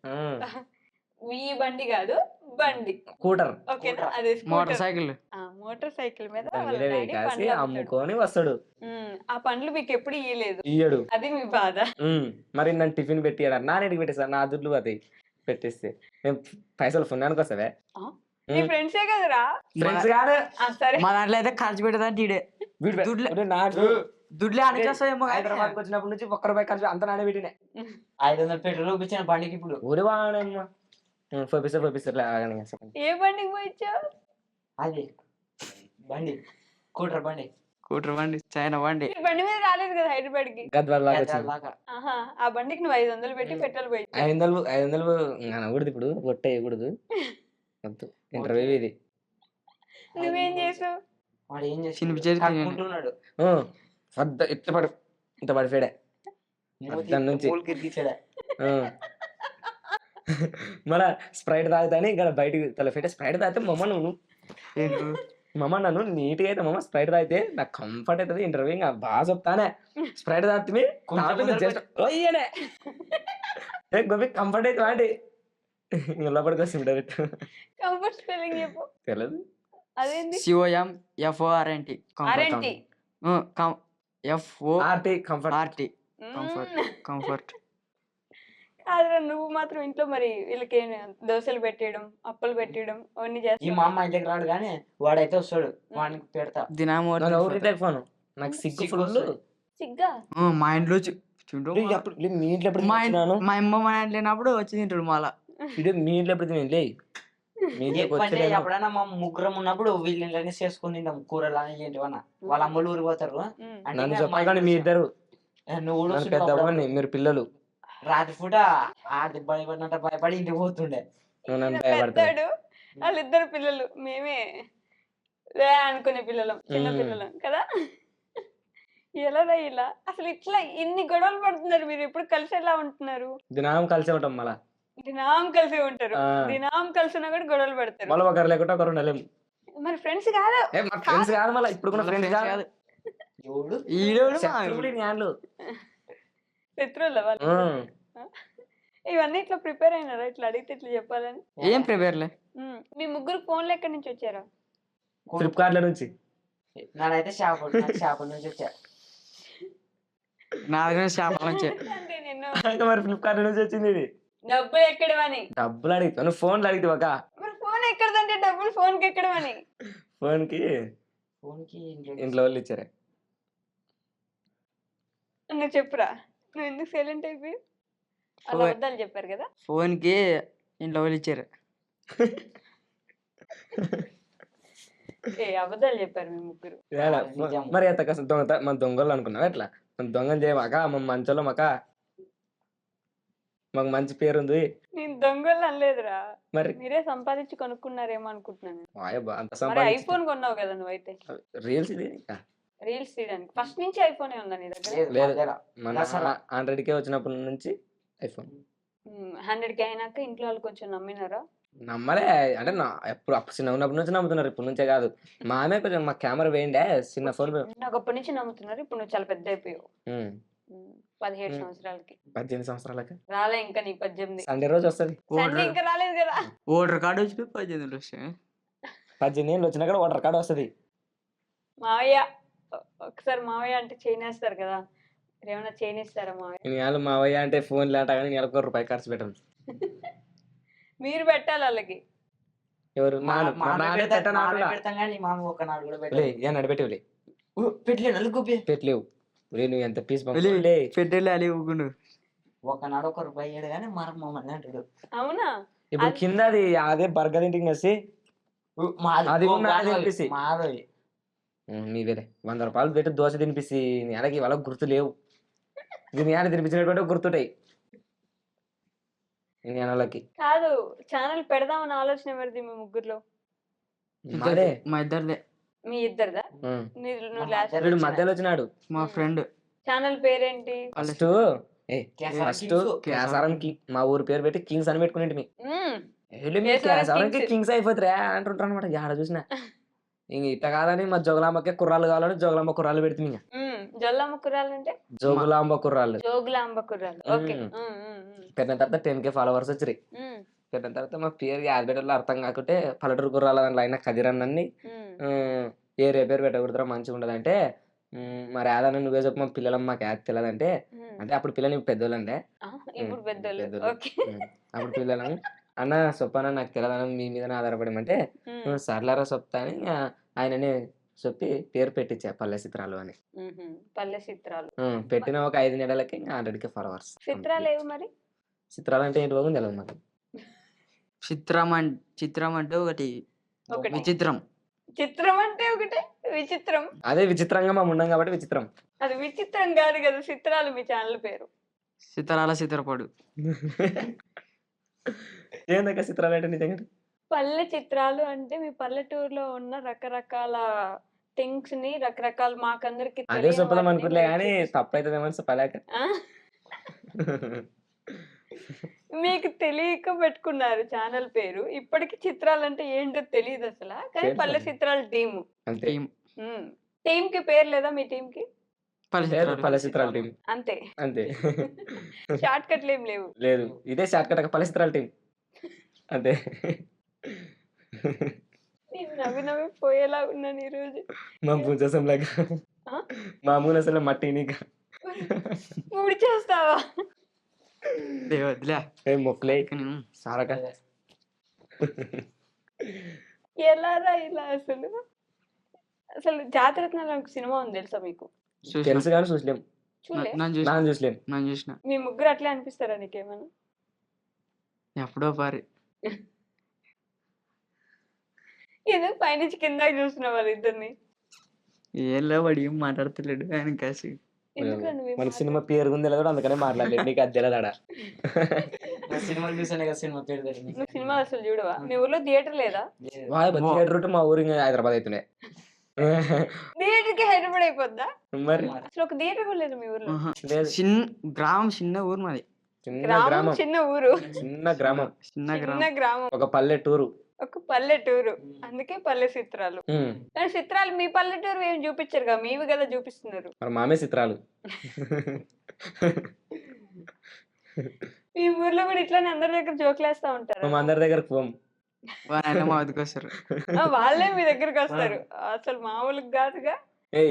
ఈ బండి కాదు, బండి కూటర్. ఓకేనా? అదే మోటార్ సైకిల్. మోటార్ సైకిల్ మీద దాని వాళ్ళ మీద డాడీ కాసి పండ్లు అమ్ముతాడు. అమ్ముకొని వస్తాడు. ఆ పండ్లు మీకు ఎప్పుడు ఇయ్యలేదు, ఇయ్యడు. అది మీ బాధ. మరి నన్ను టిఫిన్ పెట్టియాడు. నాన్నడికి పెట్టేస్తాను, నా దుడ్లు అది పెట్టేస్తే మేము పైసలు పుణ్యానికి వస్తావే. నీ ఫ్రెండ్సే కదరా. ఫ్రెండ్స్ కాదు, సరే మా దాంట్లో అయితే ఖర్చు పెట్టదంటే ఈడే నాకు దుడ్లే అనిచేస్తాయేమో హైదరాబాద్కి వచ్చినప్పటి నుంచి ఒక్క రూపాయి ఖర్చు అంత నానే పెట్టినే. 500 పెట్రోల్ ఇచ్చిన బండికి ఇప్పుడు. ఊరి వాడమ్మా పంపిస్తారు ఆగని. ఏ బండికి పోయిచ్చావు? అది బండి కూటర్ బండి. కూటర్ బండి, చైనా బండి. ఈ బండి మీద రాలేదు కదా హైదరాబాద్ కి. గద్వాల దాకా వచ్చింది. దాకా. ఆహా, ఆ బండికి నువ్వు 500 పెట్టి పెట్రోల్ పోయిచ్చావు. 500 అనకూడదు ఇప్పుడు, ఒట్టే వేయకూడదు. ఇంటర్వ్యూ ఇది. నువ్వేం చేసావు? వాడు ఏం చేసి చినిపించేది కట్టుకుంటున్నాడు. పెద్ద ఇంత పడిపోయాడే దాని నుంచి. కిరికిచ్చాడా. మళ్ళా స్ప్రైట్ తాగుతాని ఇక్కడ బయటకి తలపెట్టే స్ప్రైట్ తాగితే మమ్మ నన్ను నీట్గా అయితే మమ్మ స్ప్రైట్ తాగితే నాకు కంఫర్ట్ అవుతుంది ఇంటర్వ్యూ. ఇంకా బాగా చెప్తానే స్ప్రైట్ తాగితే జస్ట్ ఓయ్యనే గోపి కంఫర్ట్ అవుతుంది అండి. ఇంకా లోపలికి వస్తుంది డైరెక్ట్. కంఫర్ట్ స్పెల్లింగ్ చెప్పు. తెలియదు. అదేంటి? COMFORNT. R N T. R T comfort. Comfort. కాదురా, నువ్వు మాత్రం ఇంట్లో మరి వీళ్ళకి దోశలు పెట్టేయడం, అప్పలు పెట్టేయడం అవన్నీ ఈ చేస్తావు. మా అమ్మ ఇంటికి రాడు కానీ వాడైతే వస్తాడు, వాడికి పెడతా. దినాము ఫోన్ నాకు సిగ్గు ఫుల్. సిగ్గా? మా ఇంట్లో మీ ఇంట్లో ఎప్పుడు మా తిన్నాను? మా అమ్మ మా ఇంట్లో లేనప్పుడు వచ్చి తింటాడు మళ్ళా. మీ ఇంట్లో ఎప్పుడు తినలే? మీ ఇంట్లోకి ఎప్పుడంటే వచ్చి ఎప్పుడైనా మా ముగ్గురం ఉన్నప్పుడు వీళ్ళని చేసుకుని తింటాం కూరలు అని ఏంటివన్నా. వాళ్ళ అమ్మలు ఊరు పోతారు. అంటే నన్ను ఇంకా మా చెప్పగానే మీ ఇంట్లో ఇద్దరు నువ్వు కూడా నన్ను వస్తుంటావు పెద్దవాడిని, అప్పుడప్పుడు. మీరు పిల్లలు. రాత్రి పూట ఆడి భయపడినంత భయపడి ఇంటికి పోతుండే. నువ్వు నన్ను ఈయన భయపడతావు. పెద్దాడు, వాళ్ళిద్దరు పిల్లలు, మేమే రే అనుకునే పిల్లలం, చిన్న పిల్లలం కదా. ఎలా ఇలా అసలు ఇట్లా ఇన్ని గొడవలు పడుతున్నారు మీరు? ఎప్పుడు కలిసి ఎలా ఉంటున్నారు? దినం కలిసే ఉంటాం. మళ్ళా దినాం కలిసి ఉంటారు. ఆ. దినాం కలిసినా కూడా గొడవలు పడతారు. మళ్ళీ ఒకరు లేకుండా ఒకరు ఉండలేము. మరి ఫ్రెండ్స్ కాదు, ఫ్రెండ్స్ కాదు, మళ్ళీ ఇప్పుడు ఫ్రెండ్స్ కాదు. ఎవడు ఈడోడు శత్రువులు ఈ న్యాన్లు. శత్రువుల వాళ్ళు. ఇవన్నీ ఇట్లా ప్రిపేర్ అయినారా? ఇట్లా అడిగితే ఇట్లా చెప్పాలని. ఏం ప్రిపేర్లే. మీ ముగ్గురు ఫోన్లు ఎక్కడి నుంచి వచ్చారా? ఫ్లిప్కార్ట్ల నుంచి. నాడైతే చేపల నుంచి వచ్చా. నా దగ్గర చేపల నుంచి. అంటే నిన్ను మరి ఫ్లిప్కార్ట్ నుంచి వచ్చింది ఇది. డబ్బులు ఎక్కడమని. డబ్బులు అడిగితే నువ్వు ఫోన్లు అడిగితే ఒక మరి ఫోన్ ఎక్కడదంటే డబ్బులు ఫోన్ కి ఎక్కడమని. ఫోన్ కి ఫోన్కి ఇంట్లో వాళ్ళు ఇచ్చారే. నువ్వు చెప్పురా, నువ్వు ఎందుకు సైలెంట్ అయిపోయి? అలా అబద్ధాలు చెప్పారు కదా. ఫోన్ కి ఇంట్లో వాళ్ళు ఇచ్చారు. ఏ అబద్ధాలు చెప్పారు మీ ముగ్గురు? ఏడా, నిజం. మరి ఎంత కష్టం మన దొంగలు అనుకున్నావు ఎట్లా? మన దొంగని చేయమాక, మన మంచోళ్ళం అక్క, మాకు మంచి పేరు ఉంది. నేను దొంగలు అనలేదురా, మరి మీరే సంపాదించి కొనుక్కున్నారేమో అనుకుంటున్నాను. వాయబ్బా, అంత మరి సంపాదించి ఐఫోన్ కొన్నావు కదా నువ్వైతే, రీల్స్ ఇది ఇంకా. రీల్స్ తీయడానికి. ఫస్ట్ నుంచి ఐఫోనే ఉందా నీ దగ్గర? లేదు. దగ్గర. మన దసరా. 100K వచ్చినప్పటి నుంచి ఐఫోన్. 100K అయినాక ఇంట్లో వాళ్ళు కొంచెం నమ్మినారా? నమ్మలే అంటే ఎప్పుడు అప్పుడు చిన్న ఉన్నప్పటి నుంచి నమ్ముతున్నారు, ఇప్పటి నుంచే కాదు. మామే కొంచెం మా కెమెరా వేయండే చిన్న ఫోన్. నాకు అప్పటి నుంచి నమ్ముతున్నారు, ఇప్పుడు నువ్వు చాలా పెద్ద అయిపోయావు. 17 సంవత్సరాలకి 18 సంవత్సరాలకి రాలే ఇంకా నీ 18. సండే రోజు వస్తుంది. సండే ఇంకా రాలేదు కదా. ఓటర్ కార్డు వచ్చి 18 వచ్చాయి. 18 ఏళ్ళు వచ్చినా కూడా ఓటర్ కార్డు వస్తుంది. మావయ్య ఒకసారి మావయ్య అంటే చేయనేస్తారు కదా, ఏమైనా చేయనిస్తారా మావయ్య? నేను మావయ్య అంటే ఫోన్ లేట కానీ నెలకు ₹1 ఖర్చు పెట్టను. మీరు పెట్టాలి వాళ్ళకి. ఎవరు? నాన్న పెడతాం కానీ మామ ఒక నాడు కూడా పెట్టలే. నడిపెట్టేవులే, పెట్టలేను పెట్టలేవు. నువ్వు ఎంత పీస్ పెట్టేలే అలి ఊకుండు. ఒకనాడు ₹1 అయ్యాడు కానీ మమ్మల్ని అంటాడు. అవునా? ఇప్పుడు కింద అది అదే బర్గర్ ఇంటికి వేసి అది కూడా నాదే తినిపిసి. మాధవి నీవేలే ₹100 పెట్టి దోశ తినిపిసి నెలకి వాళ్ళకి గుర్తు లేవు. దీని నెల తినిపించినటువంటి గుర్తుంటాయి నెలకి. కాదు, ఛానల్ పెడదామని ఆలోచన ఎవరిది మీ ముగ్గురులో? మాదే. మా ఇద్దరిదే. మీ ఇద్దరిదా? నువ్వు లాస్ట్. వీడు మధ్యలో వచ్చినాడు. మా ఫ్రెండ్. ఛానల్ పేరేంటి? ఫస్ట్ కేసారంకి మా ఊరు పేరు పెట్టి కింగ్స్ అని పెట్టుకునేంటి. కేసారంకి కింగ్స్ అయిపోతురా అంటుంటారు అనమాట. ఆడ చూసిన ఇంక ఇట్ట కాదని మా జోగులాంబకే కుర్రాళ్ళు కావాలని జోగులాంబ కుర్రాళ్ళు పెడితే ఇంకా జొల్లమ్మ కుర్రాలు అంటే జోగులాంబ కుర్రాళ్ళు. జోగులాంబ కుర్రాలు. ఓకే. పెట్టిన తర్వాత 10K ఫాలోవర్స్ వచ్చారు. పెట్టిన తర్వాత మా పేరు యాదబెట్టలో అర్థం కాకుంటే పల్లెటూరు గుర్రాల దాంట్లో అయినా కదిరన్నని పేరు ఏ పేరు పెట్టకూడదురా మంచిగా ఉండదంటే మరి యాదన్న నువ్వే చెప్పు మా పిల్లలం మాకు యాద తెలియదంటే అంటే అప్పుడు పిల్లలు పెద్దోళ్ళంటే ఇప్పుడు పెద్దోళ్ళు పెద్దోళ్ళు. ఓకే అప్పుడు పిల్లలం అన్న సొప్పన నాకు తెలియదన్న మీ మీదనే ఆధారపడమంటే సర్లారా సొప్తా అని ఆయననే చెప్పి పేరు పెట్టించా పల్లె చిత్రాలు అని పల్లె చిత్రాలు పెట్టిన ఒక 5 నెలలకి ఇంకా 100K ఫాలోవర్స్ చిత్రాలు ఏవి మరి చిత్రాలు అంటే ఏంటి బాగుంది తెలియదు మాకు చిత్రం అంటే ఒకటి ఒకటి. విచిత్రం. చిత్రం అంటే ఒకటే విచిత్రం అదే విచిత్రంగా మేము ఉన్నాం కాబట్టి విచిత్రం అది విచిత్రం కాదు కదా చిత్రాలు మీ ఛానల్ పేరు చిత్రాల చిత్రపడు. ఏందక్క చిత్రాలు అంటే నిజంగా పల్లె చిత్రాలు అంటే మీ పల్లెటూరులో ఉన్న రకరకాల థింగ్స్ ని రకరకాల మాకందరికి అదే చెప్పదాం అనుకోలే కానీ తప్పైతుందేమని చెప్పలేక మీకు తెలియక పెట్టుకున్నారు ఛానల్ పేరు ఇప్పటికి చిత్రాలు అంటే ఏంటో తెలియదు అసలు కానీ తెలుసు. పల్లె చిత్రాలు టీము అంతే టీం టీమ్ కి పేరు లేదా మీ టీమ్ కి లేదు పల్లె చిత్రాల టీం అంతే అంతే షార్ట్ కట్లు ఏం లేవు లేదు ఇదే షార్ట్ కట్ పల్లె చిత్రాల టీం అంతే నేను నవ్వి నవ్వి పోయేలా ఉన్నాను ఈ రోజు మా పూజసం లాగా ఆ? మామూలు అసలు మట్టి నీక మూడు చేస్తావా వదిలే ఏం మొక్కలే సారక ఎలారా ఇలా అసలు అసలు జాతరత్నాలు ఒక సినిమా ఉంది తెలుసా మీకు తెలుసు కానీ చూసలేం చూడలే నాన్న చూసలేం నేను చూసిన మీ ముగ్గురు అట్లే అనిపిస్తారా నీకేమన్నా ఎప్పుడో పారి ఏదో పైనుంచి కింద చూసిన వాళ్ళిద్దరిని ఏం లేవాడు ఏం మాట్లాడతలేడు ఆయన కాసి. ఎందుకండి మీ మనకి మాట? సినిమా పేరు ఉంది కూడా అందుకనే మాట్లాడలేదు నీకు అది తెలియదాడా సినిమాలు చూసానే కదా సినిమా పేరు తెలియదు. నువ్వు సినిమా అసలు చూడవా మీ ఊర్లో థియేటర్ లేదా థియేటర్ రూట్ మా ఊరి హైదరాబాద్ అవుతుండే థియేటర్ కి హైదరాబాద్ అయిపోద్దా మరి అసలు ఒక థియేటర్ కూడా లేదు మీ ఊర్లో ఆహా. లేదు. గ్రామం చిన్న ఊరు మాది. చిన్న గ్రామం గ్రామం చిన్న ఊరు చిన్న గ్రామం చిన్న చిన్న గ్రామం. గ్రామం ఒక పల్లెటూరు ఒక పల్లెటూరు అందుకే పల్లె చిత్రాలు కానీ చిత్రాలు మీ పల్లెటూరు ఏం చూపించారు కదా మీవి కదా చూపిస్తున్నారు మరి మామే చిత్రాలు మీ ఊర్లో కూడా ఇట్లానే అందరి దగ్గర జోకులు వేస్తా ఉంటారు మేము అందరి దగ్గరకు పోం వాళ్ళైనా మా వద్దకు వస్తారు. వాళ్ళే మీ దగ్గరకు వస్తారు అసలు మామూలుగా కాదుగా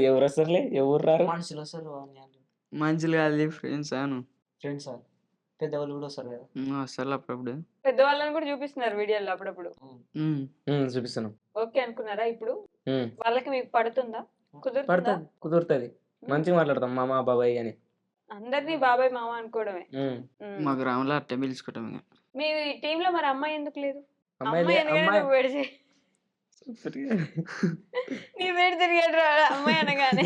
ఎవరు వస్తారులే ఎవరు రారు మనుషులు వస్తారు మనుషులు కాదు ఫ్రెండ్స్ అను ఫ్రెండ్స్ పెద్దవాళ్ళు కూడా వస్తారు కదా. వస్తారు అప్పుడప్పుడు. పెద్దవాళ్ళని కూడా చూపిస్తున్నారు వీడియోలో అప్పుడప్పుడు చూపిస్తున్నాం ఓకే అనుకున్నారా ఇప్పుడు వాళ్ళకి మీకు పడుతుందా కుదురుతుందా పడుతుంది కుదురుతుంది మంచిగా మాట్లాడతాం మామ బాబాయ్ అని అందరినీ బాబాయ్ మామ అనుకోవడమే మా గ్రామంలో అట్టే పిలుచుకుంటాం ఇక. మీ టీమ్ లో మరి అమ్మాయి ఎందుకు లేదు అమ్మాయి అమ్మాయి అనగానే అమ్మాయి నువ్వు వేడి చేయి. నీ వేడి తిరిగాడు రా అమ్మాయి అనగానే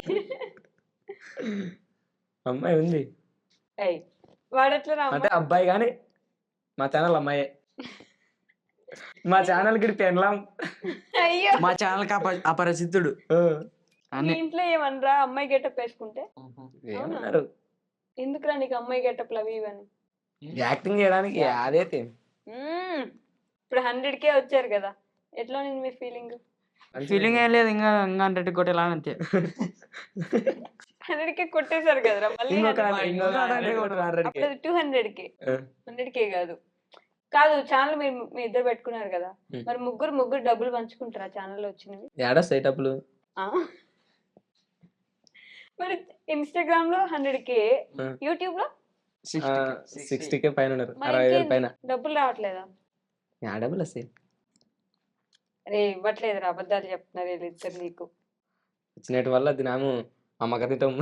అమ్మాయి ఉంది అయ్ వాడెట్లా రా అంటే అమ్మాయి? అబ్బాయి కానీ మా ఛానల్ అమ్మాయే మా ఛానల్ కి పెనలాం అయ్యో మా ఛానల్ కి అపరిచితుడు మీ అని. ఇంట్లో ఏమనరా అమ్మాయి గెటప్ వేసుకుంటే ఏమన్నారు ఎందుకురా నీకు అమ్మాయి గెటప్ అవి ఇవని యాక్టింగ్ చేయడానికి అదైతే ఇప్పుడు 100K వచ్చారు కదా ఎట్లా ఉంది మీ ఫీలింగ్ ఫీలింగ్ ఏం లేదు ఇంకా 100 కొట్టేలా అంతే. 100K కొట్టేశారు కదరా మళ్ళీ ఇంకొక 100K. 100K. అప్పుడు 200K ఆ. 100K కాదు కాదు ఛానల్ మీరు మీ ఇద్దరు పెట్టుకున్నారు కదా మరి ముగ్గురు డబ్బులు పంచుకుంటారా ఛానల్ వచ్చినవి ఏడా సెటప్లు ఆ? మరి ఇన్స్టాగ్రామ్ లో 100K ఆ. యూట్యూబ్ లో 60K పైన ఉన్నారు మరి 60,000 ఇంకేంది? పైన డబ్బులు రావట్లేదా యా డబ్బులు వస్తాయి రే ఇవ్వట్లేదు అబద్ధాలు చెప్తున్నారు వీళ్ళిద్దరు నీకు వచ్చినట్టు వల్ల దినాము అమ్మక తింటాం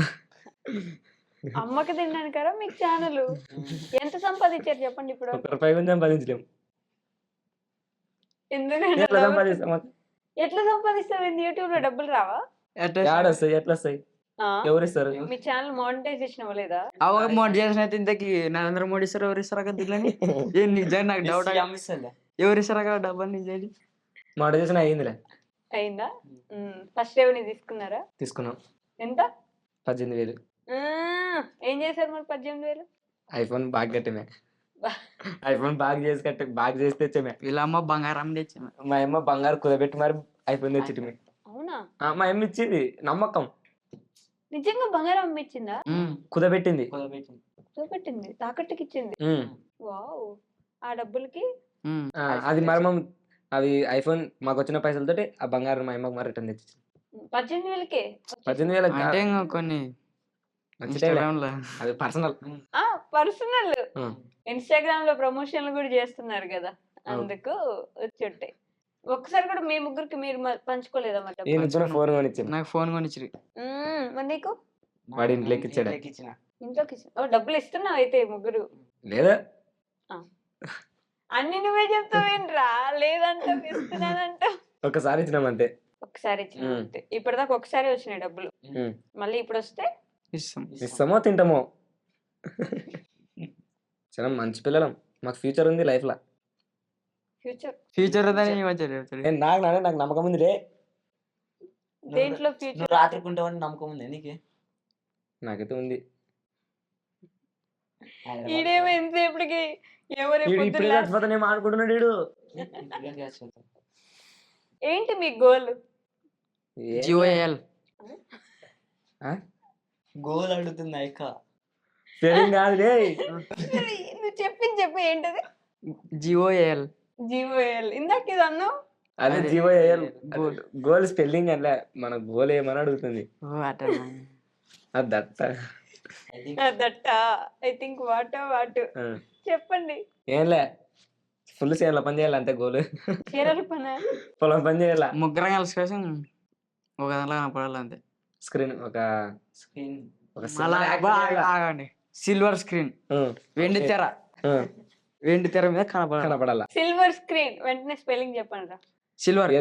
అమ్మకి తిన్నాను కదా మీకు ఛానల్ ఎంత సంపాదించారు చెప్పండి ఇప్పుడు 1 రూపాయి కొంచెం సంపాదించలేం ఎందుకంటే ఎట్లా సంపాదిస్తాం ఎట్లా సంపాదిస్తావు యూట్యూబ్ లో డబ్బులు రావా ఏడొస్తాయి ఎట్లా వస్తాయి ఆ? ఎవరు ఇస్తారు మీ ఛానల్ మానిటైజేషన్ అవ్వలేదా మోడీ చేసిన అయితే ఇంతకి నరేంద్ర మోడీ ఇస్తారు ఎవరు ఇస్తారు అక్కడ దిల్లని ఏం నిజంగా నాకు డౌట్ అమ్మిస్తుందా ఎవరు ఇస్తారు అక్కడ డబ్బులు నిజంగా. మాట చేసిన అయ్యిందిలే అయిందా ఫస్ట్ రెవెన్యూ తీసుకున్నారా తీసుకున్నాం ఎంత 18,000 ఏం చేశారు మరి 18,000 ఐఫోన్ బాగా కట్టిమే ఐఫోన్ బాగా చేసి తెచ్చామే వీళ్ళ అమ్మ బంగారం తెచ్చాము. మా అమ్మ బంగారు కుదబెట్టి మరి ఐఫోన్ తెచ్చిటిమే అవునా మా అమ్మ ఇచ్చింది నమ్మకం నిజంగా బంగారం అమ్మిచ్చిందా కుదబెట్టింది చూపెట్టింది తాకట్టుకి ఇచ్చింది వావ్ ఆ డబ్బులకి అది మర్మం. అవి ఐఫోన్ మాకు వచ్చిన పైసలతోటి ఆ బంగారం మా అమ్మకి రిటర్న్ తెచ్చి 18,000కే 18,000 అంటే ఇంకా కొన్ని మంచి ఇన్స్టాగ్రామ్ లో అవి పర్సనల్. పర్సనల్ ఇన్స్టాగ్రామ్ లో ప్రమోషన్లు కూడా చేస్తున్నారు కదా, అవును. అందుకు వచ్చుంటాయి. ఒక్కసారి కూడా మీ ముగ్గురికి మీరు పంచుకోలేదా మరి డబ్బులు? ఈయన కూడా ఫోన్ కొనిచ్చింది. నాకు ఫోన్ కొనిచ్చిరి. మరి నీకు వాడి ఇంట్లోకి ఇచ్చాడు. ఇచ్చిన ఇంట్లోకి డబ్బులు ఇస్తున్నావు అయితే ముగ్గురు? లేదా అన్ని నువ్వే చెప్తావేంట్రా? లేదంటే ఇస్తున్నానంట. ఒకసారి ఇచ్చినాం అంతే. ఒకసారి ఇచ్చిన అంతే. ఇప్పటిదాకా ఒకసారి వచ్చినాయి డబ్బులు, మళ్ళీ ఇప్పుడు వస్తే ఇస్తాం. ఇస్తామో తింటామో. చాలా మంచి పిల్లలం, మాకు ఫ్యూచర్ ఉంది లైఫ్ లో. ఫ్యూచర్ నాకు నమ్మకం ఉంది రే. దేంట్లో నువ్వు ఫ్యూచర్? రాత్రికి ఉంటావని నమ్మకం ఉంది నీకు? నాకైతే ఉంది. ఈడేమో ఎంతసేపటికి ఎవరు ఇప్పుడే చచ్చిపోతానేమో అనుకుంటున్నాడు వీడు. ఏంటి మీ గోల్? జియోఎల్ గోల్ అడుగుతుంది అయ్యక. స్పెల్లింగ్ కాదు రే. నువ్వు చెప్పు ఏంటది? జియోఎల్ జీవోఎల్. ఇందాక ఇది అన్నావు. అదే జీవోఎల్ గోల్ స్పెల్లింగ్ అట్లా. మన గోల్ ఏమని అడుగుతుంది. అది దత్త. దట్ ఐ థింక్ వాట్ చెప్పండి. ఏంలే, ఫుల్ చేయాల పని చేయాలి అంతే గోల్. చీరల పని, పొలం పని చేయాల. ముగ్గురం కలిసి కోసం ఒక దాంట్లో కనపడాలి అంతే. స్క్రీన్ ఒక ఆగండి. సిల్వర్ స్క్రీన్, వెండి తెర, వెండి తెర మీద కనపడాల. Silver screen. వెంటనే స్పెల్లింగ్ చెప్పండి రా. Silver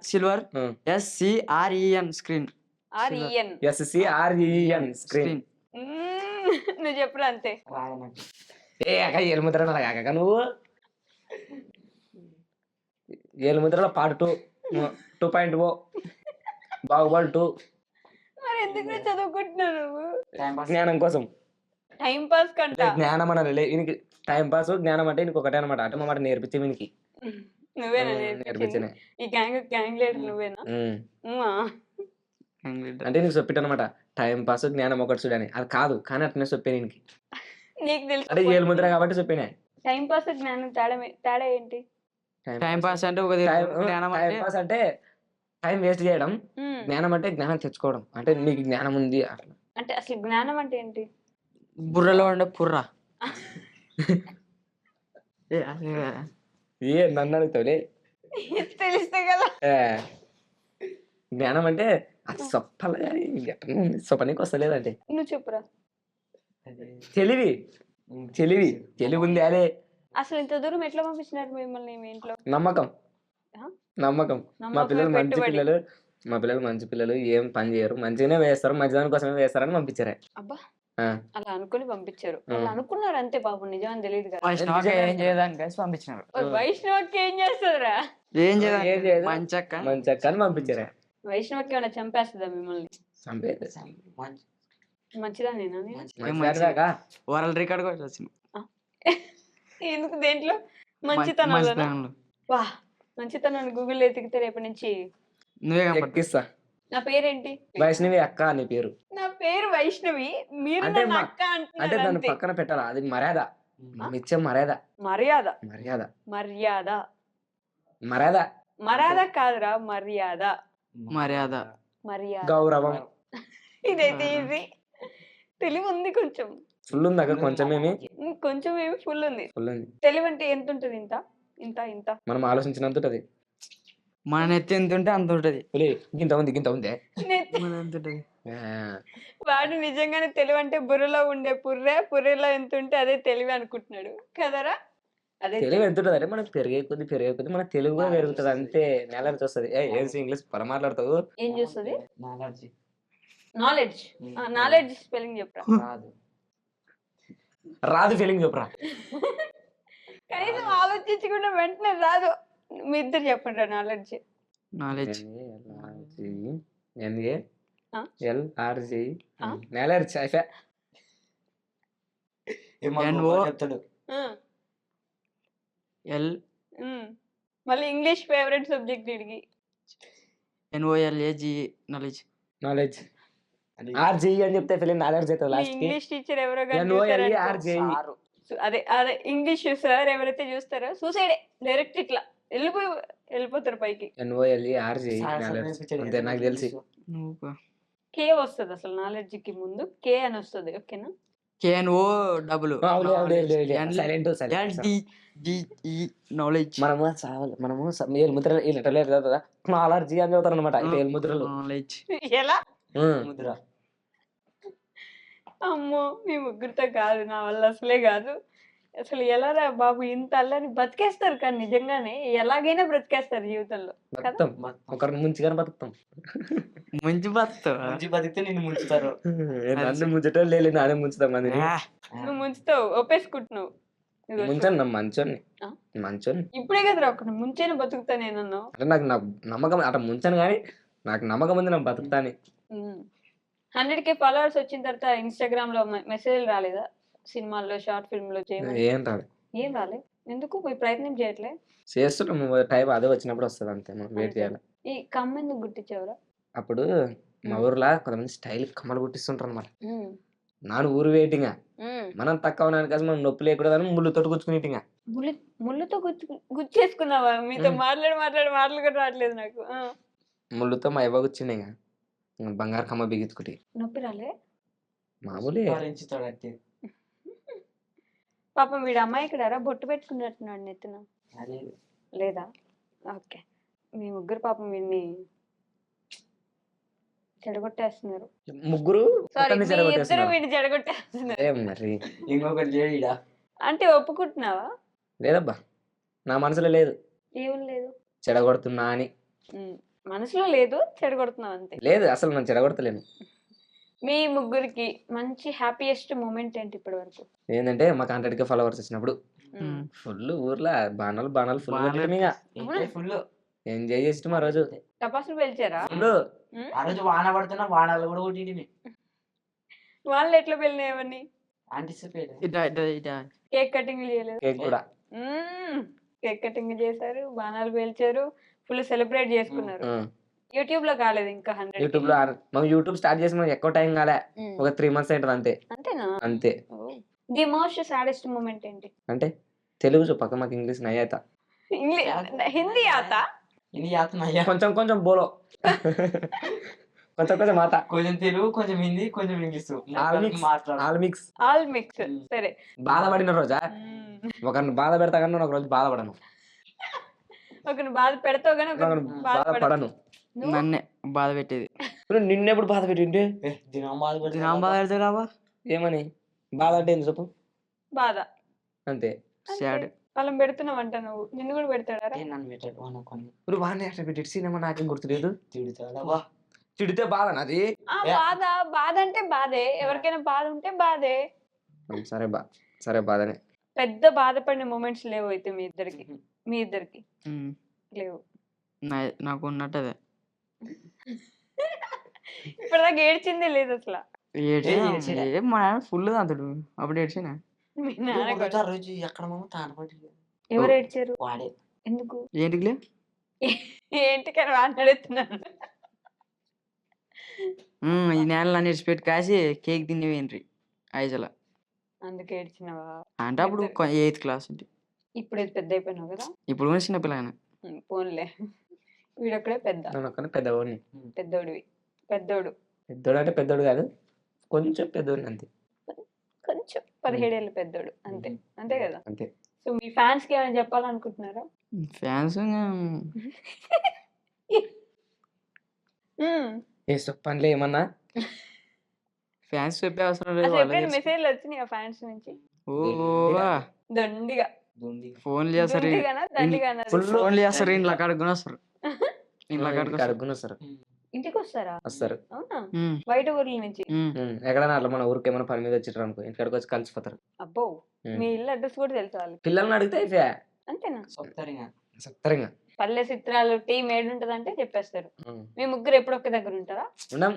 silver SCREN screen. REN screen. నువ్వు చెప్పురా అంతే. ఏ అక్క ఏలుముద్ర కాక నువ్వు ఏలుముద్రలో పార్ట్ 2.0 బాహుబలి 2. మరి ఎందుకు చదువుకుంటున్నావు నువ్వు? జ్ఞానం కోసం. టైం పాస్ కంట. జ్ఞానం అనాలి వీనికి. టైం పాస్ జ్ఞానం అంటే నీకు ఒకటే అనమాట. అంటే మాట నేర్పించే వీనికి. నువ్వేనా నేర్పించే ఈ గ్యాంగ్ లీడర్? నువ్వేనా? అంటే నీకు చెప్పిట్ అనమాట. టైం పాస్ జ్ఞానం ఒకటి చూడని. అది కాదు కానీ అట్నే చెప్పాను నీకు. నీకు తెలుసు అంటే ఏలుముద్ర కాబట్టి చెప్పినా. టైం పాస్ జ్ఞానం తేడా ఏంటి? టైం పాస్ అంటే ఒక టైం పాస్ అంటే టైం వేస్ట్ చేయడం. జ్ఞానం అంటే జ్ఞానం తెచ్చుకోవడం. అంటే నీకు జ్ఞానం ఉంది అట్లా. అంటే అసలు జ్ఞానం అంటే ఏంటి? బుర్రలో ఉండే పుర్ర. ఏ నన్ను అడుగుతావులే. తెలిస్తే కదా. జ్ఞానం అంటే అది సొప్పల సొప్పనికి వస్తలేదంటే. నువ్వు చెప్పురా. తెలివి తెలివి ఉంది అదే. అసలు ఇంత దూరం ఎట్లా పంపించినారు మిమ్మల్ని మీ ఇంట్లో? నమ్మకం. మా పిల్లలు మంచి పిల్లలు, ఏం పని చేయరు, మంచిగానే వేస్తారు, మంచిదాని కోసమే వేస్తారని పంపించారు. అబ్బా, అలా అనుకుని పంపించారు. వాళ్ళు అనుకున్నారు అంతే పాపం, నిజమని తెలియదు కదా. ఏం చేయడానికి పంపించినారు. వైష్ణవకి ఏం చేస్తుందిరా? ఏం చేయదు మంచక్క అని పంపించారు. వైష్ణవకి ఏమైనా చంపేస్తుందా మిమ్మల్ని? మంచిదానేనా? వరల్డ్ రికార్డ్ కూడా వచ్చింది. ఎందుకు? దేంట్లో? మంచితనంలో. వా, మంచితనాన్ని గూగుల్లో ఎతికితే రేపటి నుంచి నువ్వే ఎక్కిస్తా. నా పేరేంటి? వైష్ణవి అక్క నీ పేరు. నా పేరు వైష్ణవి, మీరు నన్ను అక్క అంటే అంటున్నారు. దాన్ని పక్కన పెట్టాలా? అది మర్యాద. ఇచ్చే మర్యాద. మర్యాద మర్యాద మర్యాద మర్యాద మర్యాద కాదురా, మర్యాద మర్యాద మర్యాద గౌరవం. ఇదైతే ఈజీ. తెలివి ఉంది కొంచెం. ఫుల్ ఉంది అక్క. కొంచెం ఏమి ఫుల్ ఉంది. తెలివి అంటే ఎంత ఉంటుంది? ఇంత ఇంత ఇంత మనం ఆలోచించినంత ఉంటది. మన నెత్తి ఎంత ఉంటే అంత ఉంటది. గింత ఉందే. వాడు నిజంగానే తెలివి అంటే బుర్రలో ఉండే పుర్రెలో ఎంత ఉంటే అదే తెలివి అనుకుంటున్నాడు కదరా. అదే తెలివి ఎంత ఉంటుంది అంటే మనకు పెరిగే కొద్ది మన తెలుగు కూడా పెరుగుతుంది అంతే. నాలెడ్జ్ వస్తుంది. ఏం ఇంగ్లీష్ పర మాట్లాడతావు? ఏం చూస్తుంది? నాలెడ్జ్ స్పెల్లింగ్ చెప్పరా. రాదు ఫీలింగ్ చెప్పరా. కనీసం ఆలోచించకుండా వెంటనే రాదు. మీ ఇద్దరు చెప్పండి. నాలెడ్జ్ నాలెడ్జ్ నాలెడ్జ్ చెప్తాడు. మళ్ళీ ఇంగ్లీష్ ఫేవరెట్ సబ్జెక్ట్ ఇడికి. NOLAG నాలెడ్జ్ RGE అని చెప్తే ఫీలింగ్ నాలెడ్జ్ అవుతుంది. లాస్ట్ ఇంగ్లీష్ టీచర్ ఎవరో NOLE RGE అదే అదే ఇంగ్లీష్ సార్ ఎవరైతే చూస్తారో సూసైడే డైరెక్ట్ ఇట్లా వెళ్ళిపోతారు పైకి. NOLERG సార్ నాలెడ్జ్ నేర్పించాడు అంతే కదా నాకు తెలిసి. ఇంగ్లీషు. నువ్వు కే వస్తుంది అసలు నాలెడ్జ్ కి ముందు కే అని వస్తుంది. ఓకేనా? KNO డబుల్ సైలెంట్ నాలెడ్జ్ మనము ఎల్ముద్ర కదా నాలెడ్జీ అని చదువుతారు అనమాట. ఇటు ఎల్ముద్రలు నాలెడ్జ్ ఎలా? ముద్ర అమ్మో మీ ముగ్గురితో కాదు, నా వల్ల అసలే కాదు. అసలు ఎలారా బాబు ఇంత అల్లని బతికేస్తారు, కానీ నిజంగానే ఎలాగైనా బ్రతికేస్తారు జీవితంలో కదా. బతుకుతాం, ఒకరిని ముంచిగానే బతుకుతాం. మంచి బతుకుతావా? మంచి బతికితే నిన్ను ముంచుతారు. నన్ను ముంచటం లేదు, నానే ముంచుతాం అది. నువ్వు ముంచుతావు, ఒప్పేసుకుంటున్నావు. ఇదిగో చూడు. ముంచాను నా మంచోని ఆ? మంచోని ఇప్పుడే కదరా ఒక ముంచేనే బతుకుతా నేనన్నావు. అంటే నాకు నమ్మకం అట్లా ముంచాను, కానీ నాకు నమ్మకం ఉంది నాకు బతుకుతాని. 100K ఫాలోవర్స్ వచ్చిన తర్వాత ఇన్స్టాగ్రామ్ లో మెసేజ్ రాలేదా? సినిమాల్లో షార్ట్ ఫిల్మ్ లో చేయమని ఏం రాదు, ఏం రాలే? ఎందుకు మీ ప్రయత్నం చేయట్లే? చేస్తున్నాం టైం అదే వచ్చినప్పుడు వస్తుంది అంతే, మనం వెయిట్ చేయాలి. ఈ కమ్మ ఎందుకు గుర్తించావురా? అప్పుడు మా ఊర్లో కొంతమంది స్టైల్ కమ్మలు గుట్టిస్తుంటారు అనమాట. నాను ఊరు వెయిటింగ్ మనం తక్కువ ఉన్నాను కదా, మనం నొప్పి లేకూడదని ముళ్ళుతో గుచ్చుకునేటింగా. ముళ్ళుతో గుచ్చేసుకున్నావా? మీతో మాటలు కూడా రావట్లేదు నాకు. ముళ్ళుతో మా ఇవ్వ గుచ్చిండే ఇంకా బంగారు కమ్మ బిగించుకుంటే నొప్పి రాలే? మామూలే. భరించుతాడు అంటే పాపం వీడు అమ్మాయి ఇక్కడ బొట్టు పెట్టుకున్నట్టున్నాడు నెత్తిన. అదే లేదా? ఓకే. మీ ముగ్గురు పాపం వీడిని చెడగొట్టేస్తున్నారు. ముగ్గురు సారీ, ఒకరిని మీ ఇద్దరు చెడగొట్టేస్తున్నారు. వీడిని చెడగొట్టేస్తున్నారు. ఏం మరి ఇంకొకటి లేడీడా అంటే ఒప్పుకుంటున్నావా? లేదబ్బా, నా మనసులో లేదు ఏం లేదు. చెడగొడుతున్నా అని. మనసులో లేదు, చెడగొడుతున్నావు అంతే. లేదు, అసలు నేను చెడగొడతలేను. మీ ముగ్గురికి మంచి హ్యాపీయెస్ట్ మూమెంట్ ఏంటి ఇప్పటి వరకు? ఏంటంటే మాకు 100K ఫాలోవర్స్ వచ్చినప్పుడు ఫుల్ ఊర్లో బాణాలు ఫుల్ ఫుల్ ఎంజాయ్ చేస్తాం ఆ రోజు. టపాసులు పేల్చారా? ఫుల్ ఆ రోజు వాన పడుతున్నా వానాలు కూడా కొట్టింది. వాళ్ళు ఎట్లా పెళ్ళినాయి అవన్నీ? ఆంటిసిపేట్ కేక్ కటింగ్ చేయలేదు? కేక్ కూడా కేక్ కటింగ్ చేశారు, బాణాలు పేల్చారు, ఫుల్ సెలబ్రేట్ చేసుకున్నారు. ఆ. యూట్యూబ్ లో కాలేదు ఇంకా 100K? యూట్యూబ్ లో మనం యూట్యూబ్ స్టార్ట్ చేసి మనకి ఎక్కువ టైం కాలే, ఒక 3 months అవుతుంది అంతే. అంతేనా? అంతే. ది మోస్ట్ సాడెస్ట్ మూమెంట్ ఏంటి? అంటే తెలుగు చెప్పక మాకు ఇంగ్లీష్ నయ్యాత హిందీ ఆత? ఇది ఆత్మయ్యా కొంచెం కొంచెం బోలో కొంచెం కొంచెం మాట కొంచెం తెలుగు, కొంచెం హిందీ, కొంచెం English all mix. All mix. సరే. బాధపడిన రోజా ఒకరిని బాధ పెడతా కానీ నేను ఒక రోజు బాధపడను, ఒకరిని బాధ పెడతావు కానీ ఒకరిని బాధపడను. నన్నే బాధ పెట్టేది. నిన్నెప్పుడు బాధ పెట్టింటే దినం బాధ దినం బాధ పెడతావు రాబా? ఏమని బాధ అంటే ఏంది చెప్పు? బాధ అంతే. సాడ్. వాళ్ళని పెడుతున్నావు అంట, నువ్వు నిన్ను కూడా పెడతాడా? నన్ను పెట్టాడు అనుకోని ఇప్పుడు వాడిని అట్లా పెట్టి సినిమా నాకేం గుర్తులేదు. తిడతాడా? తిడితే బాధ నాది. బాధ అంటే బాధే, ఎవరికైనా బాధ ఉంటే బాధే. సరే బాధనే. పెద్ద బాధపడిన మూమెంట్స్ లేవు అయితే మీ ఇద్దరికి లేవు? నాకు ఉన్నట్టు అదే ఇప్పటిదాకా ఏడ్చిందే లేదు అసలు. మా నాన్న ఫుల్ అంతడు అప్పుడు ఏడ్చిన. మీ నాన్న కూడా? రోజు ఎక్కడ తానపడి ఎవరు ఏడ్చారు? వాడే. ఎందుకు? ఏంటికి ఏంటికని మాట్లాడుతున్నాను? ఈ నెల నన్ను ఇడిచిపెట్టి కాసి కేక్ తిని పోయిండ్రి ఐజల. అందుకే ఏడ్చినవా? అంటే అప్పుడు 8th class అంటే. ఇప్పుడు పెద్ద అయిపోయినావు కదా. ఇప్పుడు కూడా చిన్న పిల్లగానే. పోన్లే, వీడొక్కడే పెద్దవాడిని. పెద్దోడు పెద్దోడు అంటే పెద్దోడు కాదు, కొంచెం పెద్దోడు అంతే. కొంచెం 17 ఏళ్ళ పెద్దోడు అంతే. అంతే కదా. అంతే. సో మీ ఫ్యాన్స్ కి ఏమైనా చెప్పాలనుకుంటున్నారా? ఫ్యాన్స్ పనిలే ఏమన్నా ఫ్యాన్స్ చెప్పే అవసరం లేదు. అసలు ఎప్పుడైనా మెసేజ్లు వచ్చినాయి ఫ్యాన్స్ నుంచి? దండిగా ఫోన్లు చేస్తారు, దండిగానా? దండిగానా? ఫోన్లు చేస్తారు, ఇంట్లో కడుక్కుని వస్తారు. అడుగుని వస్తారు. ఇంటికి వస్తారా? వస్తారు. అవునా? బయట ఊర్ల నుంచి? ఎక్కడైనా అట్లా మన ఊరికి ఏమైనా పని మీద వచ్చారు అనుకో, ఇంటికి వచ్చి కలిసిపోతారు. అబ్బో, మీ ఇల్లు అడ్రస్ కూడా తెలుసు వాళ్ళకి? పిల్లల్ని అడిగితే అయిపోయా. అంతేనా? సత్తరంగా పల్లె చిత్రాలు టీం ఏడుంటది అంటే చెప్పేస్తారు. మీ ముగ్గురు ఎప్పుడు ఒక్క దగ్గర ఉంటారా? ఉన్నాం.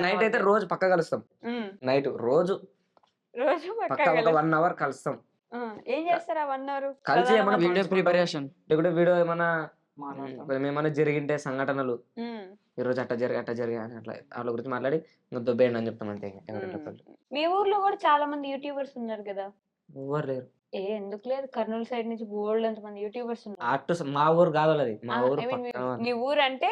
నైట్ అయితే రోజు పక్క కలుస్తాం. నైట్ రోజు పక్క ఒక 1 hour కలుస్తాం. ఏం చేస్తారా 1 hour కలిసి? ఏమన్నా వీడియో ప్రిపరేషన్, వీడియో ఏమన్నా జరిగింటే సంఘటనలు, ఈ రోజు అట్ట జరిగా అని అట్లా వాళ్ళ గురించి మాట్లాడి దొబ్బేయండి అని చెప్తాం అంతే. మీ ఊర్లో కూడా చాలా మంది యూట్యూబర్స్ ఉన్నారు కదా? ఎవ్వరు లేరు. ఎందుకు లేదు? కర్నూలు సైడ్ నుంచి బోల్డంత మంది యూట్యూబర్స్ ఉన్నారు. అటు మా ఊరు కాదు వాళ్ళది. మా ఊరు ఐ మీన్ పక్కన వాళ్ళు. మీ ఊరు అంటే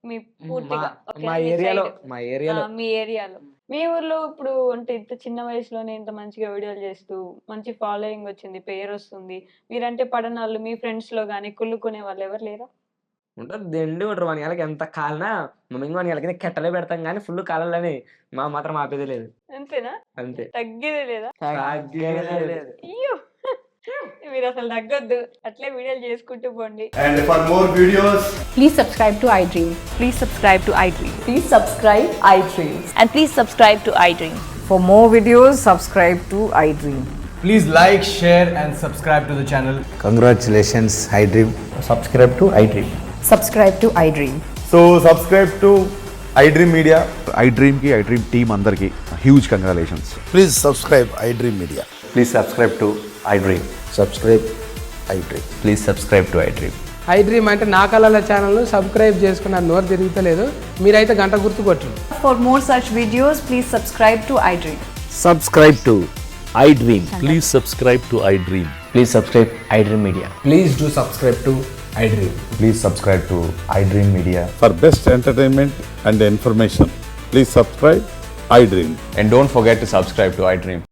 మీ పూర్తిగా ఓకే మా మీ ఏరియాలో సైడ్. మా ఏరియాలో మీ ఏరియాలో. మీ ఊర్లో ఇప్పుడు అంటే ఇంత చిన్న వయసులోనే ఇంత మంచిగా వీడియోలు చేస్తూ మంచి ఫాలోయింగ్ వచ్చింది, పేరు వస్తుంది. మీరంటే పడనోళ్ళు మీ ఫ్రెండ్స్ లో గానీ కుళ్ళుకునే వాళ్ళు ఎవరు లేరా? ఉంటారు, దండి ఉంటారు. వాని వాళ్ళకి ఎంత కాలినా మేము వాని వాళ్ళకి కెట్టలే పెడతాం కానీ ఫుల్ కాలాలని మా మాత్రం ఆపేది లేదు. అంతేనా? అంతే, తగ్గేదే లేదా? తగ్గేదే లేదు. అయ్యో! మీరు అసలు తగ్గొద్దు. అట్లే వీడియోలు చేసుకుంటూ పోండి. And for more videos, Please subscribe to iDream. Please subscribe to iDream. Please subscribe iDream. And please subscribe to iDream. For more videos, subscribe to iDream. please like, share, and subscribe to the channel. Congratulations, iDream. Subscribe to iDream. Subscribe to iDream. So subscribe to iDream Media. iDream ki iDream team అందరికి huge congratulations. Please subscribe iDream Media. Please subscribe to iDream. Subscribe iDream. Please subscribe to iDream. iDream అంటే నా కళల ఛానల్ను subscribe చేసుకున్న నోరు తిరుగుతలేదు. మీరైతే గంట గుర్తు కొట్టండి. For more such videos, please subscribe to iDream. Subscribe to iDream. Please subscribe to iDream. Please subscribe iDream Media. Please do subscribe to iDream. Please subscribe to iDream Media. For best entertainment and information, please subscribe iDream. And don't forget to subscribe to iDream.